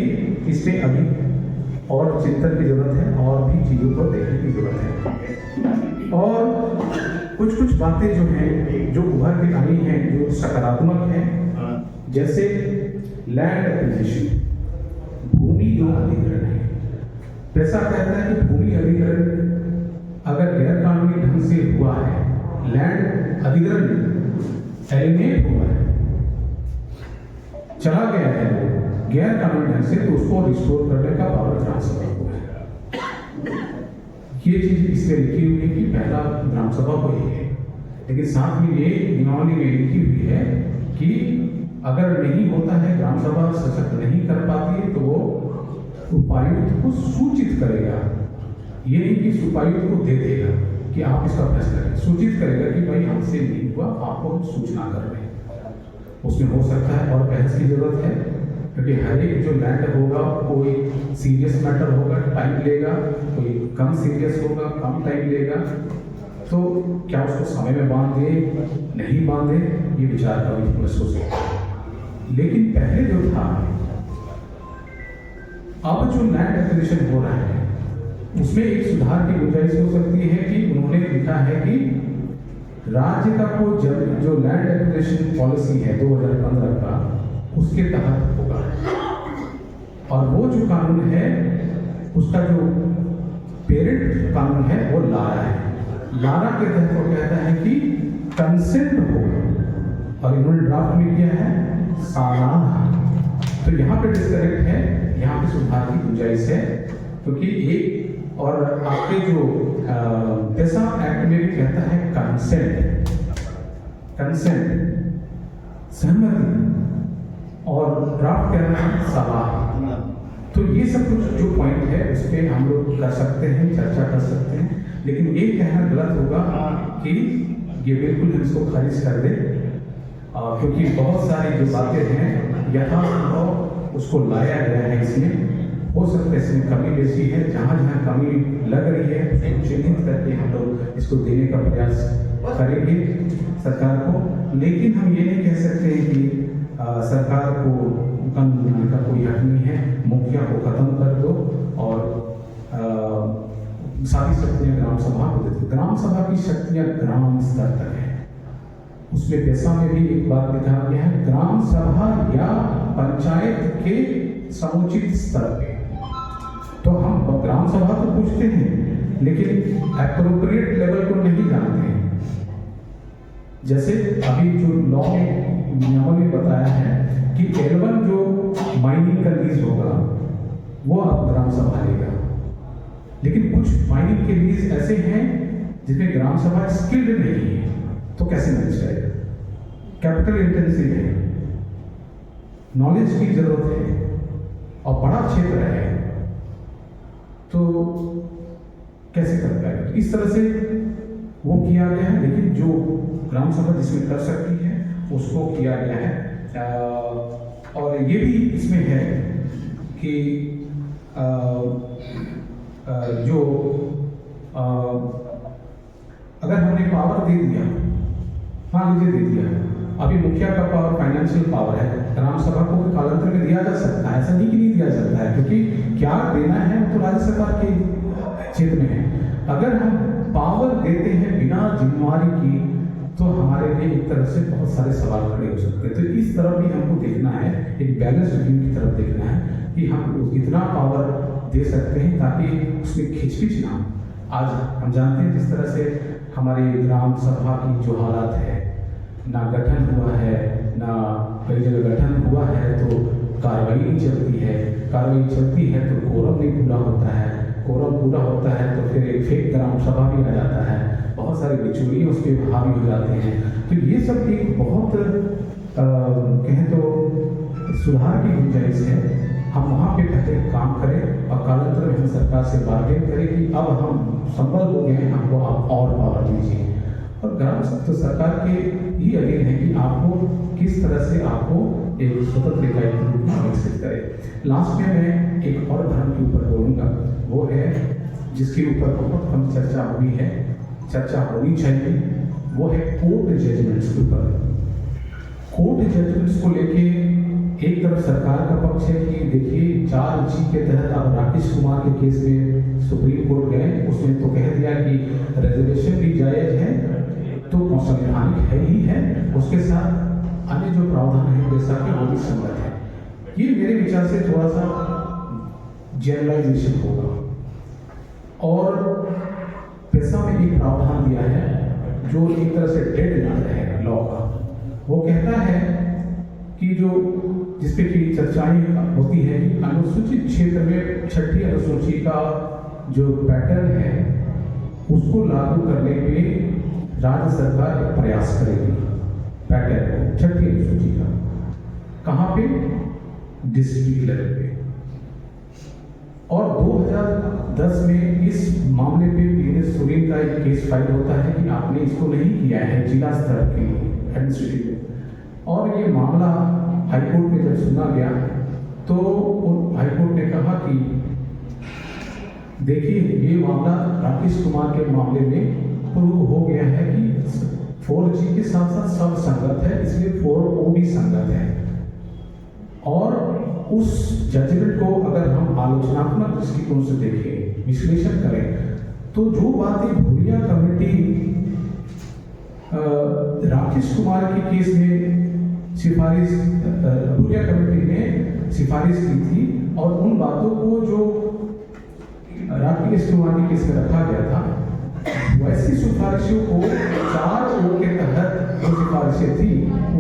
इसमें अभी और चिंतन की जरूरत है, और भी चीजों को देखने की जरूरत है। और कुछ कुछ बातें जो हैं जो उभर के आई हैं जो सकारात्मक हैं, जैसे लैंड एक्विजिशन, भूमि जो अधिग्रहण है। पैसा कहता है कि भूमि अधिग्रहण अगर गैर कानूनी ढंग से हुआ है, लैंड अधिग्रहण एलिमिनेट हुआ है, चला गया है वो गैर कानूनी ढंग से, तो उसको रिस्टोर करने का पावर विधानसभा को है। ये चीज इसमें लिखी हुई है कि पहला विधानसभा को ही है, लेकिन साथ में ये नियमावली में लिखी हुई है कि अगर नहीं होता है, ग्राम सभा सशक्त नहीं कर पाती है, तो वो उपायुक्त को सूचित करेगा। ये नहीं कि उपायुक्त को दे देगा कि आप इसका फैसला करें, सूचित करेगा कि भाई हमसे नहीं हुआ, आपको हम सूचना कर रहे हैं। उसमें हो सकता है और बहस की जरूरत है, क्योंकि हर एक जो लैंड होगा कोई सीरियस मैटर होगा, टाइम लेगा, कोई कम सीरियस होगा, कम टाइम लेगा। तो क्या उसको समय में बांधे नहीं बांधे, ये विचार का भी प्रश्न हो सकता है। लेकिन पहले जो था, अब जो लैंड एक्विजिशन हो रहा है उसमें एक सुधार की गुंजाइश हो सकती है कि उन्होंने लिखा है कि राज्य का को जो लैंड एक्विजिशन पॉलिसी है 2015 का, उसके तहत होगा। और वो जो कानून है उसका जो पेरेंट कानून है वो लारा है। लारा के तहत वो कहता है कि कंसेंट होगा, और इन्होंने ड्राफ्ट में किया है सालाना। तो यहाँ पे डिस्कनेक्ट है, यहाँ पे सुधार की गुंजाइश है, क्योंकि एक और आपके जो पैसा एक्ट में भी कहता है कंसेंट, सहमति, और ड्राफ्ट कहना है सलाह। तो ये सब कुछ जो पॉइंट है उस पर हम लोग कर सकते हैं, चर्चा कर सकते हैं, लेकिन ये कहना गलत होगा कि ये बिल्कुल हम इसको खारिज कर दे, क्योंकि बहुत सारी जो बातें हैं यथासंभव उसको लाया गया है। इसमें हो सकता है इसमें कमी बेसी है, जहाँ जहाँ कमी लग रही है उसको चिन्हित करके हम लोग इसको देने का प्रयास करेंगे सरकार को। लेकिन हम ये नहीं कह सकते हैं कि सरकार को कानून बनाने का कोई हक नहीं है, मुखिया को खत्म कर दो और सारी शक्तियां ग्राम सभा को देते। ग्राम सभा की शक्तियां ग्राम स्तर तक है। उसमें पैसा में भी एक बात लिखा गया है, ग्राम सभा या पंचायत के समुचित स्तर पे। तो हम ग्राम सभा तो पूछते हैं लेकिन एप्रोप्रिएट लेवल को नहीं जानते हैं। जैसे अभी जो लॉ में नियमों में बताया है कि L1 जो माइनिंग का लीज होगा वो अब ग्राम सभा लेगा, लेकिन कुछ माइनिंग के लीज ऐसे हैं जिसमें ग्राम सभा स्किल्ड नहीं है, तो कैसे मैनेज करेगा? कैपिटल इंटेंसिव है, नॉलेज की जरूरत है और बड़ा क्षेत्र है, तो कैसे कर पाएगा? इस तरह से वो किया गया है, लेकिन जो ग्राम सभा जिसमें कर सकती है उसको किया गया है। और ये भी इसमें है कि जो अगर हमने पावर दे दिया, मान लीजिए दे दिया, अभी मुखिया का पावर फाइनेंशियल पावर है, ग्राम सभा को कालांतर में दिया जा सकता है, ऐसा नहीं कि नहीं दिया जाता है, क्योंकि क्या देना है वो तो राज्य सरकार के क्षेत्र में है। अगर हम पावर देते हैं बिना जिम्मेवारी की तो हमारे लिए एक तरह से बहुत सारे सवाल खड़े हो सकते हैं। तो इस तरफ भी हमको देखना है, एक बैलेंस व्यू की तरफ देखना है कि हम इतना पावर दे सकते हैं ताकि उसमें खिचपिच ना हो। आज हम जानते हैं जिस तरह से हमारी ग्राम सभा की जो हालात है, ना गठन हुआ है, ना कई जगह गठन हुआ है तो कार्रवाई नहीं चलती है, कार्रवाई चलती है तो कोरम नहीं पूरा होता है, कोरम पूरा होता है तो फिर एक फेक ग्राम सभा भी आ जाता है, बहुत सारे बिचौलिए उस पर हावी हो जाते हैं। तो ये सब एक बहुत कहें तो सुधार की गुंजाइश है। हम वहाँ पे पहले काम करें और कालांतर में हम सरकार से बार्गेन करें कि अब हम संबल हो गए हैं, हमको आप और पावर दीजिए। और ग्राम सभा तो सरकार के ही अधीन है कि आपको किस तरह से आपको एक स्वतंत्र इकाई के रूप में विकसित करें। लास्ट में मैं एक और धर्म के ऊपर बोलूँगा, वो है जिसके ऊपर बहुत कम चर्चा हुई है, चर्चा होनी चाहिए, वो है कोर्ट जजमेंट्स के ऊपर। कोर्ट जजमेंट्स को लेके एक तरफ सरकार का पक्ष है कि देखिए 4G के तहत अब राकेश कुमार के केस में सुप्रीम कोर्ट गए, उसने तो कह दिया कि रिजर्वेशन भी जायज है तो संवैधानिक है ही है, उसके साथ अन्य जो प्रावधान है जैसा कि वो भी संगत है। ये मेरे विचार से थोड़ा सा जनरलाइजेशन होगा। और पैसा में एक प्रावधान दिया है जो एक तरह से डेड ना रहेगा लॉ का। वो कहता है कि जो जिसपे की चर्चाएं होती है कि अनुसूचित क्षेत्र में 6ठी अनुसूची का जो पैटर्न है उसको लागू करने पे राज्य सरकार प्रयास करेगी। पैटर्न को 6ठी अनुसूची का कहाँ पे? डिस्ट्रिक्ट लेवल पे। और 2010 में इस मामले पे पीएनएस सोरेन का एक केस फाइल होता है कि आपने इसको नहीं किया है जिला स्तर के एडमिनिस्ट्रेटिव। और ये मामला हाईकोर्ट में जब सुना गया तो हाईकोर्ट ने कहा कि देखिए ये मामला राकेश कुमार के मामले में प्रूव हो गया है कि 4G के साथ साथ सब संगत है, इसलिए 4O भी संगत है। और उस जजमेंट को अगर हम आलोचनात्मक दृष्टिकोण से देखें, विश्लेषण करें, तो जो बातें भूरिया कमेटी राकेश कुमार के केस में सिफारिश, भूरिया कमेटी ने सिफारिश की थी और उन बातों को जो राकेश कुमार के केस में रखा गया था, वैसी सिफारिशों को 4O के तहत जो सिफारिशें थी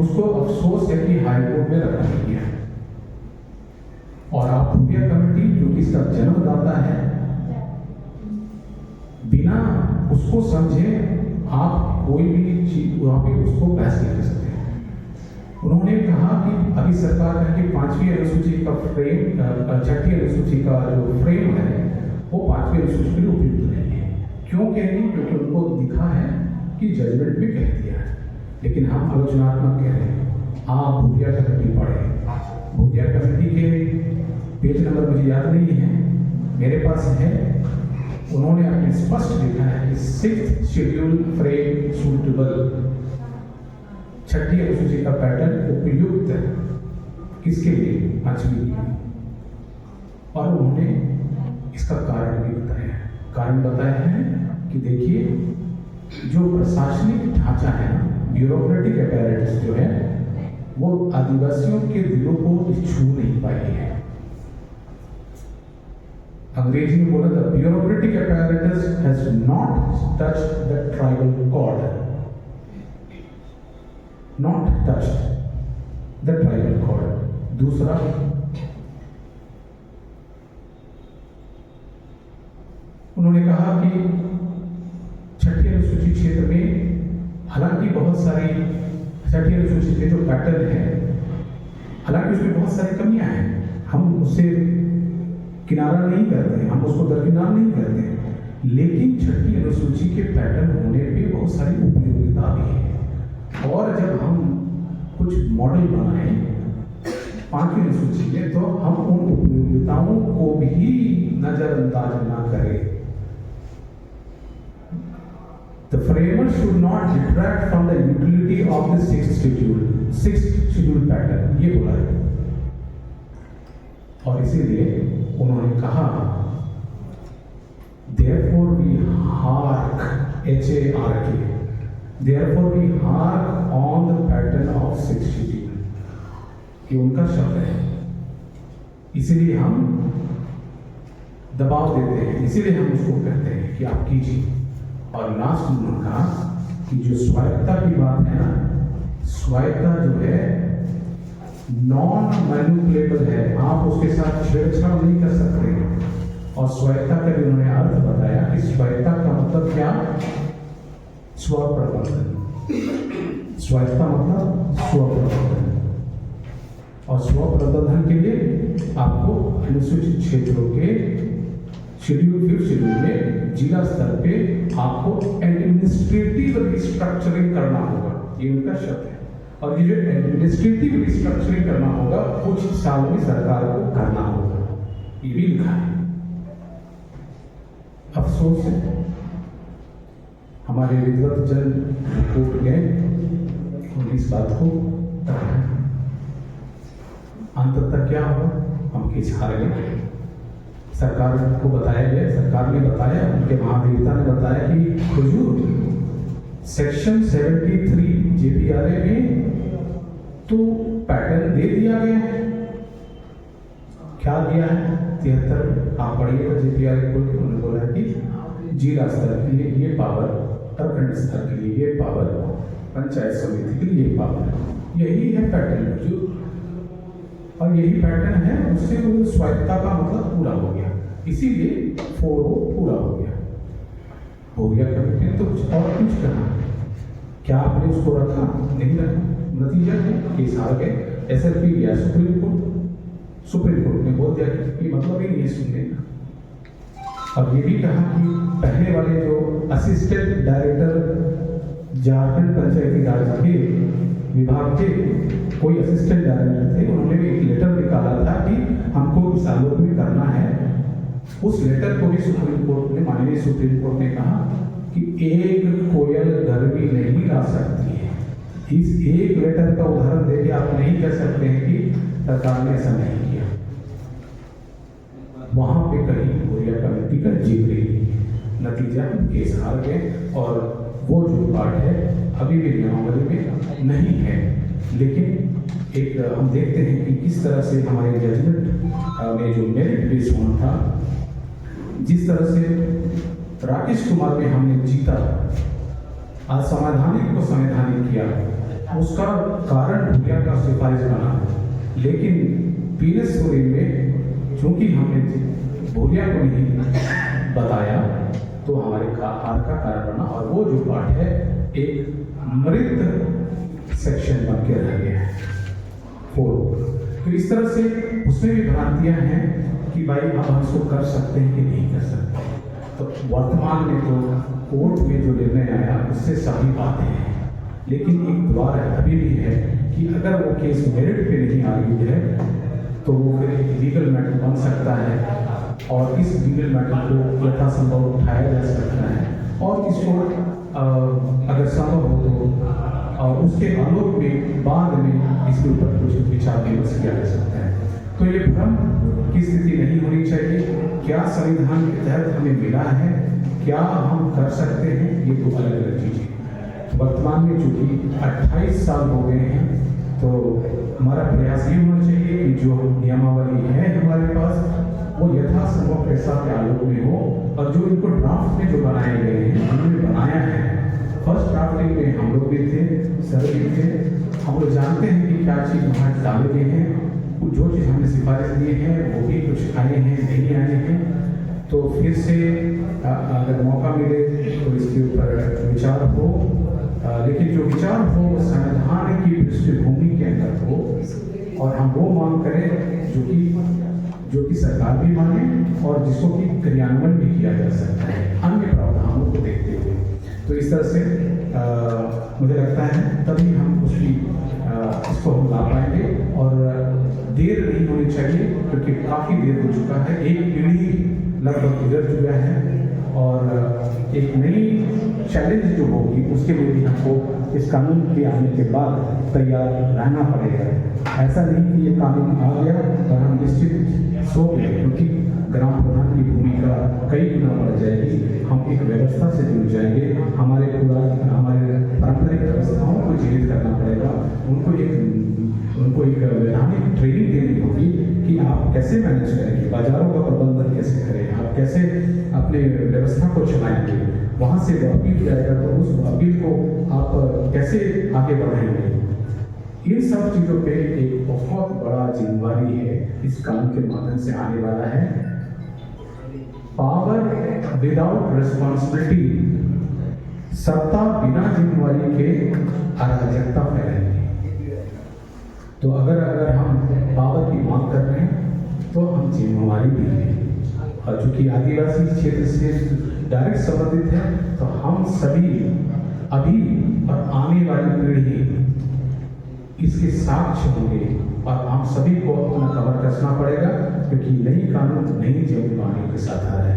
उसको अफसोस है कि हाईकोर्ट में रखा नहीं गया। और आप भूरिया कमेटी जो कि इसका जन्मदाता है, बिना उसको समझे आप कोई भी चीज वहां पे उसको बहस नहीं कर सकते। उन्होंने कहा कि अभी सरकार का कि 5वीं अनुसूची का फ्रेम, 6ठी अनुसूची का जो फ्रेम है वो 5वीं अनुसूची के लिए उपयुक्त नहीं है। क्यों कह रही? क्योंकि उनको दिखा है कि जजमेंट में कह दिया है, लेकिन हम आलोचनात्मक कह रहे हैं। आप भूरिया कमेटी पढ़े, भूरिया कमेटी के पेज नंबर मुझे याद नहीं है, मेरे पास है, उन्होंने अपने स्पष्ट लिखा है कि 6th शेड्यूल फ्रेम सूटेबल, 6ठी अनुसूची का पैटर्न उपयुक्त किसके लिए? 5वीं के लिए। और उन्होंने इसका कारण भी बताया है। कारण बताया है कि देखिए जो प्रशासनिक ढांचा है ना, ब्यूरोक्रेटिक अपैरेटस जो है वो आदिवासियों के दिलों को छू नहीं पाई है। अंग्रेजी में बोला था, bureaucratic apparatus has not touched the tribal chord, not touched the tribal chord। दूसरा, उन्होंने कहा कि छठी अनुसूचित क्षेत्र में हालांकि बहुत सारी छठी अनुसूचित के जो पैटर्न है, हालांकि उसमें बहुत सारी कमियां हैं, हम उससे किनारा नहीं करते, हम उसको दरकिनार नहीं करते, लेकिन छठी अनुसूची के पैटर्न होने पे बहुत सारी उपयोगिता भी है। और जब हम कुछ मॉडल बनाए 5वीं अनुसूची में, तो हम उन उपयोगिताओं को भी नजरअंदाज ना करें। The framers should not detract from the utility of the sixth schedule pattern, ये बोला है। और इसीलिए उन्होंने कहा, therefore we hark, H-A-R-K, therefore we hark on the pattern of sixth schedule, ये उनका शब्द है। इसीलिए हम दबाव देते हैं, इसीलिए हम उसको कहते हैं कि आप कीजिए। और लास्ट में उन्होंने कहा कि जो स्वायत्ता की बात है ना, स्वायत्ता जो है नॉन मैनिपुलेबल है, आप उसके साथ छेड़छाड़ नहीं कर सकते। और स्वायत्ता का भी उन्होंने अर्थ बताया कि स्वायत्ता का मतलब क्या, स्वप्रबंधन। स्वायत्ता मतलब स्वप्रबंधन, और स्वप्रबंधन के लिए आपको अनुसूचित क्षेत्रों के शेड्यूल 5 शेड्यूल में जिला स्तर पे आपको एडमिनिस्ट्रेटिव रिस्ट्रक्चरिंग करना होगा, ये उनका शब्द है। और ये जो एडमिनिस्ट्रेटिव रिस्ट्रक्चरिंग करना होगा, कुछ सालों में सरकार को करना होगा, ये भी लिखा है। अफसोस है, हमारे विद्वत जन कोर्ट गए और इस बात को रखा। अंततः क्या हुआ, हम केस हार गए। सरकार को बताया गया, सरकार ने बताया, उनके महाधिवक्ता ने बताया कि हुजूर सेक्शन 73 JPRA में तो पैटर्न दे दिया गया है। क्या दिया है? 73 आप पढ़िएगा JPRA खोल के। उन्होंने बोला कि जिला स्तर के लिए ये पावर, प्रखंड स्तर के लिए ये पावर, पंचायत समिति के लिए ये पावर, यही है पैटर्न हुजूर। और यही पैटर्न है, उससे वो स्वायत्ता का मतलब पूरा हो गया, इसीलिए 4O पूरा हो गया। कमिटी ने तो कुछ और कुछ कहा, क्या आपने उसको रखा? नहीं रखा। नतीजा केस हार गए। SLP गया सुप्रीम कोर्ट ने बोल दिया कि मतलब ही नहीं सुनने का। और ये भी कहा कि पहले वाले जो असिस्टेंट डायरेक्टर झारखंड पंचायती राज के विभाग के कोई असिस्टेंट डायरेक्टर थे, उन्होंने भी एक लेटर निकाला था कि हमको इस आलोक में करना है। उस लेटर को भी सुप्रीम कोर्ट ने, माननीय सुप्रीम कोर्ट ने कहा कि एक कोयल घर भी नहीं ला सकती है। इस एक लेटर का उदाहरण देके आप नहीं कह सकते हैं कि सरकार ने ऐसा नहीं किया। वहां पे कहीं भोरिया कमेटी का जिक्र ही नहीं है। नतीजा केस हार गए और वो जो पार्ट है अभी भी नियमावली में नहीं है। लेकिन एक हम देखते हैं कि किस तरह से हमारे जजमेंट में जो मेरिट बेस होना था, जिस तरह से राकेश कुमार में हमने जीता, आज संवैधानिक को संवैधानिक किया, उसका कारण भूरिया का सिफारिश बना। लेकिन पीएस में चूंकि हमने भूरिया को नहीं बताया तो हमारे हार का कारण बना, और वो जो पार्ट है एक मृत सेक्शन बन के रह गया है 4। तो इस तरह से उसमें भी भ्रांतियां हैं कि भाई अब हम इसको कर सकते हैं कि नहीं कर सकते। तो वर्तमान में तो कोर्ट में जो निर्णय आया उससे सभी बातें हैं, लेकिन एक द्वार अभी भी है कि अगर वो केस मेरिट पे नहीं आर्ग्यूड है तो वो फिर लीगल मैटर बन सकता है, और इस लीगल मैटर को यथासंभव उठाया जा सकता है, और इसको अगर संभव हो तो और उसके आलोक में बाद में इसके ऊपर कुछ विचार विमर्श किया जा सकता है। तो ये भ्रम की स्थिति नहीं होनी चाहिए। क्या संविधान के तहत हमें मिला है, क्या हम कर सकते हैं, ये तो अलग अलग चीज़ है। वर्तमान में चूंकि 28 साल हो गए हैं तो हमारा प्रयास ये होना चाहिए कि जो नियमावली है हमारे पास वो यथासंभव पैसा के आलोक में हो, और जो इनको ड्राफ्ट में जो बनाए गए हैं उन्होंने बनाया है। फर्स्ट ड्राफ्टिंग में हम लोग भी थे, सर भी थे, हम लोग जानते हैं कि क्या चीज़ वहाँ डाले गए हैं, जो चीज़ हमने सिफारिश दिए हैं वो भी कुछ आए हैं नहीं आए हैं। तो फिर से अगर मौका मिले तो इसके ऊपर विचार हो, लेकिन जो विचार हो संविधान की पृष्ठभूमि के अंदर हो, और हम वो मांग करें जो कि सरकार भी माने और जिसको कि क्रियान्वयन भी किया जा सकता है अन्य प्रावधानों को देखते हुए। तो इस तरह से मुझे लगता है तभी हम इसको हम ला पाएंगे, और देर नहीं होनी चाहिए क्योंकि काफ़ी देर हो चुका है, एक पीढ़ी लगभग गुजर चुका है, और एक नई चैलेंज जो होगी उसके लिए भी हमको इस कानून के आने के बाद तैयार रहना पड़ेगा। ऐसा नहीं कि ये कानून आ गया और हम निश्चित सो गए, क्योंकि ग्राम प्रधान की भूमिका कई गुना बढ़ जाएगी। हम एक व्यवस्था से जुड़ जाएंगे, हमारे पारंपरिक व्यवस्थाओं को जीवित करना पड़ेगा, उनको एक वैधानिक ट्रेनिंग देनी होगी कि आप कैसे मैनेज करेंगे, बाजारों का प्रबंधन कैसे करें, आप कैसे अपने व्यवस्था को चलाएंगे, वहाँ से जो अपील जाएगा तो उस अपील को आप कैसे आगे बढ़ाएंगे। इन सब चीज़ों पे एक बहुत बड़ा जिम्मेवारी है इस कानून के माध्यम से आने वाला है। पावर विदाउट रिस्पॉन्सिबिलिटी, सत्ता बिना जिम्मेवारी के अराजकता फैलेगी। तो अगर हम पावर की मांग कर रहे हैं तो हम जिम्मेवारी भी हैं, और चूंकि आदिवासी क्षेत्र से डायरेक्ट संबंधित है तो हम सभी अभी और आने वाली पीढ़ी इसके साक्ष्य होंगे, और हम सभी को अपना कमर कसना पड़ेगा, क्योंकि नई कानून नई जवानी के साथ आ रहा है,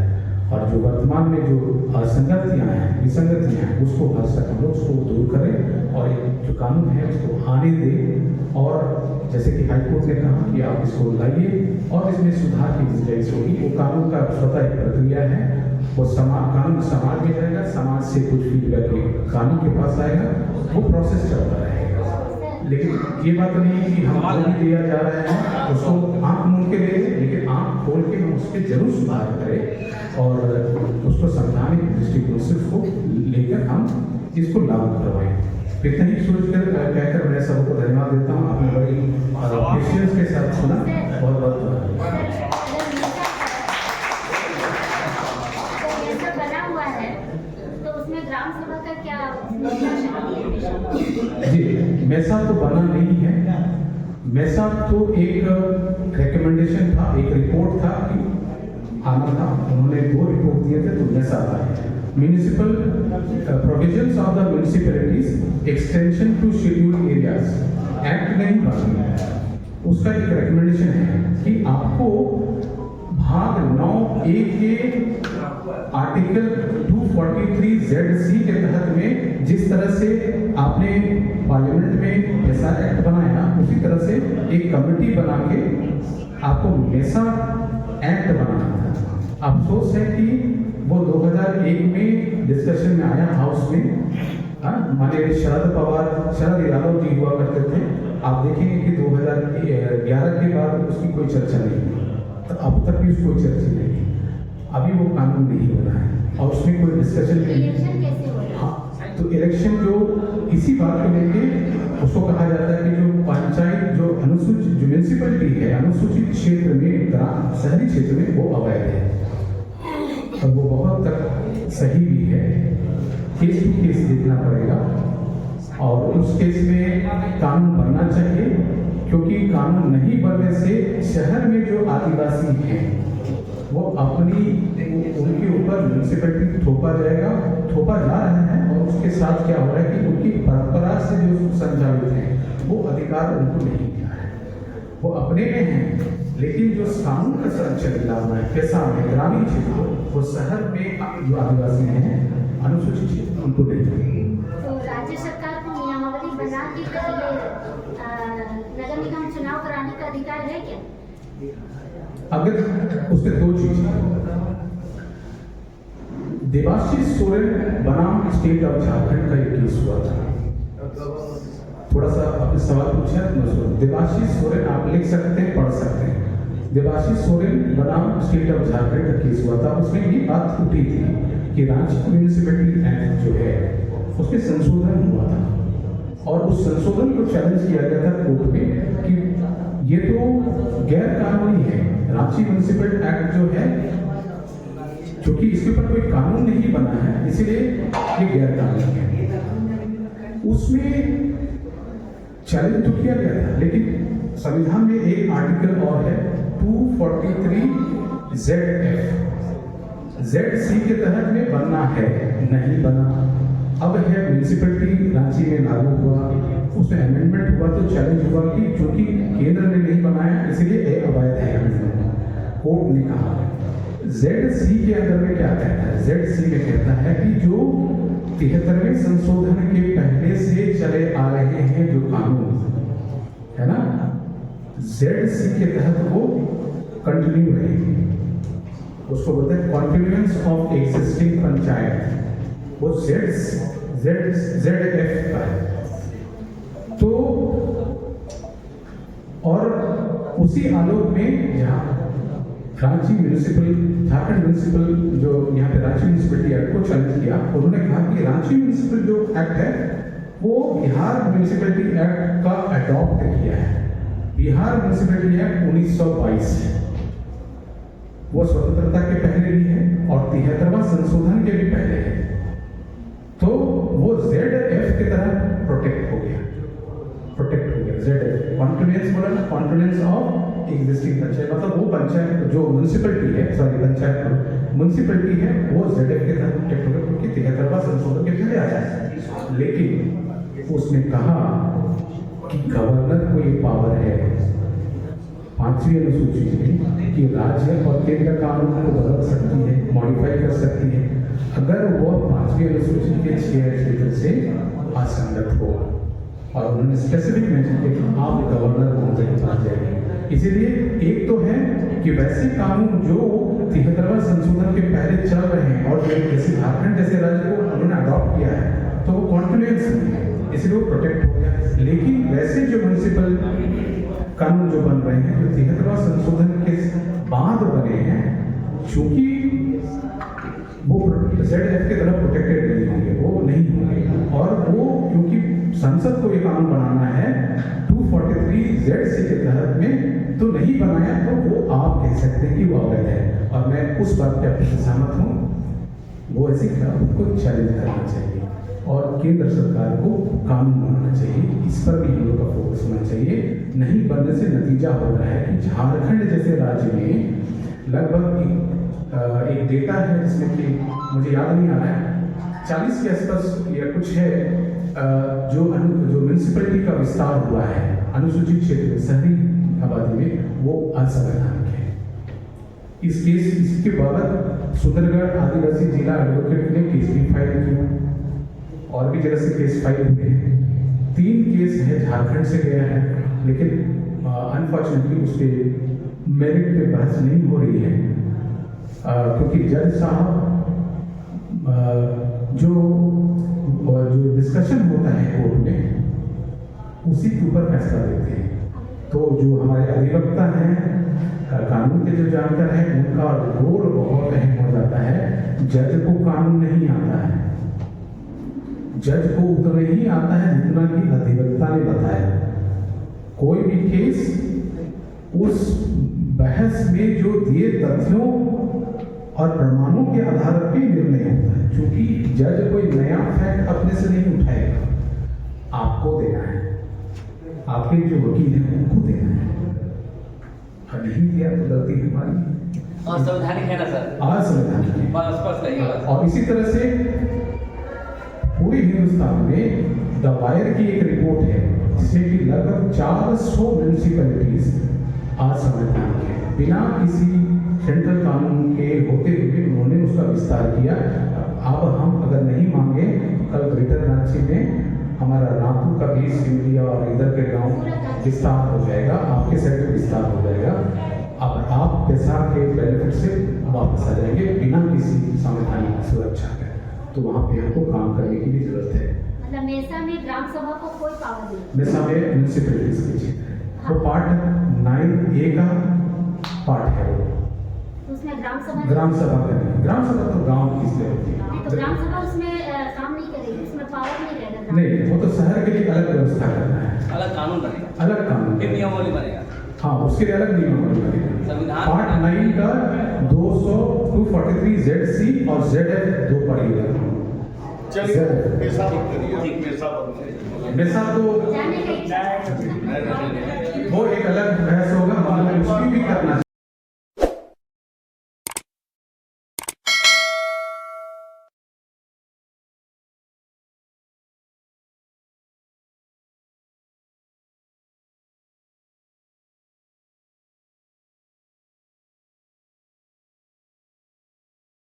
और जो वर्तमान में जो असंगतियाँ हैं, विसंगतियाँ हैं, उसको भर सक हम लोग उसको दूर करें, और जो कानून है उसको आने दें, और जैसे कि हाईकोर्ट ने कहा कि आप इसको लाइए और इसमें सुधार की गुंजाइश होगी। वो कानून का स्वतः एक प्रक्रिया है, वो कानून समाज में जाएगा, समाज से कुछ फीडबैक कानून के पास आएगा, वो प्रोसेस चलता रहेगा। लेकिन ये बात नहीं है कि हम जो भी दिया जा रहा है उसको आँख मूंद के ले, लेकिन आँख खोल के हम उस पर जरूर सुधार करें और उसको संवैधानिक दृष्टिकोण से उसको लेकर हम इसको लागू करवाएं। इतना ही सोच कर कहकर मैं सबको धन्यवाद देता हूँ। आपने बड़ी पेशेंस के साथ सुना, बहुत बहुत बना हुआ है, तो उसमें ग्राम सभा का क्या? जी, मैसा तो बना नहीं है। मैसा तो एक रिकमेंडेशन था, एक रिपोर्ट था कि आना था, उन्होंने 2 रिपोर्ट दिए थे, तो मैसा था municipal provisions of the municipalities extension to scheduled areas act नहीं बना। उसका एक रिकमेंडेशन है कि आपको भाग 9A के आर्टिकल 243ZC के तहत में जिस तरह से आपने पार्लियामेंट में मैसा एक्ट बनाया, उसी तरह से एक कमेटी बना के आपको मैसा एक्ट बनाना था। अफसोस है कि वो 2001 में डिस्कशन में आया हाउस में, माननीय शरद यादव जी हुआ करते थे। आप देखेंगे कि 2011 के बाद उसकी कोई चर्चा नहीं हुई, तो अब तक भी उसको चर्चा नहीं, अभी वो कानून नहीं बना है और उसमें कोई डिस्कशन नहीं। हाँ, तो इलेक्शन जो इसी बात को लेके उसको कहा जाता है कि जो पंचायत जो अनुसूचित जो म्यूनिसिपैलिटी है अनुसूचित क्षेत्र में, शहरी क्षेत्र में वो अवैध है, और वो बहुत तक सही भी है। केस टू केस देखना पड़ेगा, और उस केस में कानून बनना चाहिए, क्योंकि कानून नहीं बनने से शहर में जो आदिवासी हैं वो उनके ऊपर म्यूनिसिपैलिटी थोपा जा रहा है, और उसके साथ क्या हो रहा है कि उनकी परंपरा से जो संचालित है वो अधिकार उनको नहीं मिला है, वो अपने में हैं, लेकिन जो कानून का संरक्षण लाना है कैसा है ग्रामीण क्षेत्र, वो शहर में जो आदिवासी हैं अनुसूचित क्षेत्र उनको नहीं। तो राज्य सरकार को नियमावली बना के नगर निगम चुनाव कराने का अधिकार है क्या? अगर उसके 2 चीजें, देवाशीष सोरेन बनाम स्टेट ऑफ झारखंड का एक केस हुआ था, थोड़ा सा आपने सवाल पूछा तो मैं सुनो। देवाशीष सोरेन आप लिख सकते हैं, पढ़ सकते हैं। देवाशीष सोरेन बनाम स्टेट ऑफ झारखंड का केस हुआ था, उसमें ये बात उठी थी कि रांची म्यूनिसिपैलिटी एक्ट जो है उसके संशोधन हुआ था और उस संशोधन को चैलेंज किया गया था कोर्ट में कि ये तो गैर कानूनी है। रांची म्यूनिसिपल एक्ट जो है, क्योंकि इसके ऊपर कोई कानून नहीं बना है, इसीलिए ये गैर कानूनी है। उसमें चैलेंज तो किया गया था, लेकिन संविधान में एक आर्टिकल और है 243 ZF, ZC के तहत में बनना है, नहीं बना। अब है म्यूनिसिपैलिटी रांची में लागू हुआ, उसमें अमेंडमेंट हुआ तो चैलेंज हुआ कि चूंकि केंद्र ने नहीं बनाया इसलिए ये अवैध है अमेंडमेंट। कोर्ट ने कहा ZC के अंदर में क्या कहता है, ZC में कहता है कि जो 73वें संशोधन के पहले से चले आ रहे हैं जो कानून है ना, ZC के तहत वो कंटिन्यू रहेगी। उसको बोलते हैं कॉन्टिन्यूएंस ऑफ एग्जिस्टिंग पंचायत, वो ZF का है। तो और उसी आलोक में जहाँ रांची म्यूनिसिपल, झारखंड म्यूनिसिपल जो यहाँ पे रांची म्यूनिसिपैलिटी एक्ट को चैलेंज किया, उन्होंने कहा कि रांची म्यूनिसिपल जो एक्ट है वो बिहार म्यूनिसिपैलिटी एक्ट का अडॉप्ट किया है। बिहार म्यूनिसिपैलिटी एक्ट 1922 है, वो स्वतंत्रता के पहले भी है और 73वां संशोधन के भी पहले है। तो वो ZF की तरह प्रोटेक्ट हो गया ZF। कॉन्टिन्यूएंस बोला ना, कॉन्टिन्यूएंस ऑफ एग्जिस्टिंग पंचायत, मतलब वो पंचायत जो म्यूनिसिपैलिटी है, सॉरी पंचायत म्यूनिसिपैलिटी है, वो ZF के तहत प्रोटेक्ट हो गया क्योंकि 73वां संशोधन के पहले आया है। लेकिन उसने कहा कि गवर्नर को ये पावर है 5वीं अनुसूची में कि राज्य और केंद्र कानून को बदल सकती है, मॉडिफाई कर सकती है, अगर वह 5वीं अनुसूची के 6 क्षेत्र से असंगत हो। और उन्होंने स्पेसिफिक मेंशन किया कि आप गवर्नर होने के पास जाएंगे। इसीलिए एक तो है कि वैसे कानून जो 73वां संशोधन के पहले चल रहे हैं और जैसे झारखंड जैसे राज्य को उन्होंने अडॉप्ट किया है तो वो कॉन्टिन्यूएंस है, इसलिए वो प्रोटेक्ट हो गया। लेकिन वैसे जो म्यूनिसिपल कानून जो बन रहे हैं, जो 73वां संशोधन के बाद बने हैं, चूंकि वो ZF की तरह प्रोटेक्टेड नहीं होंगे, वो नहीं होंगे। और वो क्योंकि संसद को ये कानून बनाना है 243 ZC के तहत में, तो नहीं बनाया तो वो आप कह सकते हैं कि वो अवैध है। और मैं उस बात पे आपसे सहमत हूँ, वो ऐसी उनको चैलेंज करना चाहिए और केंद्र सरकार को कानून बनाना चाहिए। इस पर भी हम लोग का फोकस होना चाहिए। नहीं बनने से नतीजा हो रहा है कि झारखंड जैसे राज्य में लगभग एक डेटा है जिसमें कि मुझे याद नहीं आ रहा है, 40 के आसपास या कुछ है, जो म्यूनिसिपैलिटी का विस्तार हुआ है अनुसूचित क्षेत्र में, शहरी आबादी में, वो असंवैधानिक है। इसके बाबत सुंदरगढ़ आदिवासी जिला एडवोकेट ने केस भी फाइल किया और भी जगह से केस फाइल हुए हैं। 3 केस है झारखंड से गया है, लेकिन अनफॉर्चुनेटली उसके मेरिट पे बहस नहीं हो रही है क्योंकि जज साहब जो डिस्कशन होता है कोर्ट में उसी के ऊपर फैसला देते हैं। तो जो हमारे अधिवक्ता हैं, कानून के जो जानकार हैं, उनका रोल बहुत अहम हो जाता है। जज को कानून नहीं आता है, जज को उतना ही आता है जितना कि अधिवक्ता ने बताया। कोई भी केस उस बहस में जो दिए तथ्यों और प्रमाणों के आधार पर निर्णय होता है, क्योंकि जज कोई नया फैक्ट अपने से नहीं उठाएगा, आपको देना है, आपके जो वकील हैं उनको देना है। और नहीं दिया तो गलती हमारी। असंवैधानिक है ना सर? असंवैधानिक है। स्पष्ट है। और इसी तरह से पूरे हिंदुस्तान में द वायर की एक रिपोर्ट है जिसमें कि लगभग 400 म्यूनिसिपैलिटीज असंवैधानिक है। बिना किसी सेंट्रल कानून के होते हुए उन्होंने उसका विस्तार किया। अब हम अगर नहीं मांगे तो कल ग्रेटर रांची में हमारा रामपुर का भी सिमरिया और इधर के गांव विस्तार हो जाएगा, आपके साइड में विस्तार हो जाएगा। अब आप पैसा के बेनिफिट से वापस आ जाएंगे बिना किसी संवैधानिक सुरक्षा के। तो वहाँ पे हमको काम करने की भी जरूरत है। मतलब मेसा में ग्राम सभा को कोई पावर नहीं। मिसा में म्यूनिसिपैलिटीज की क्षेत्र है, वो पार्ट 9A का पार्ट है वो। तो उसमें ग्राम सभा ग्राम सभा का नहीं, ग्राम सभा तो गांव की इसलिए होती नहीं, तो ग्राम है। सभा उसमें काम नहीं करेगी, उसमें पावर नहीं रहेगा ग्राम नहीं, वो तो शहर के लिए अलग व्यवस्था करना है, अलग कानून बनेगा, अलग कानून। फिर नियमावली बनेगा। हाँ, उसके लिए अलग नियमावली बनेगा। संविधान पार्ट 9 का 243ZC और ZF दो पड़ेगा। चलिए पैसा मत करिए, पैसा मत करिए। मिसा तो जाने का इच्छा है।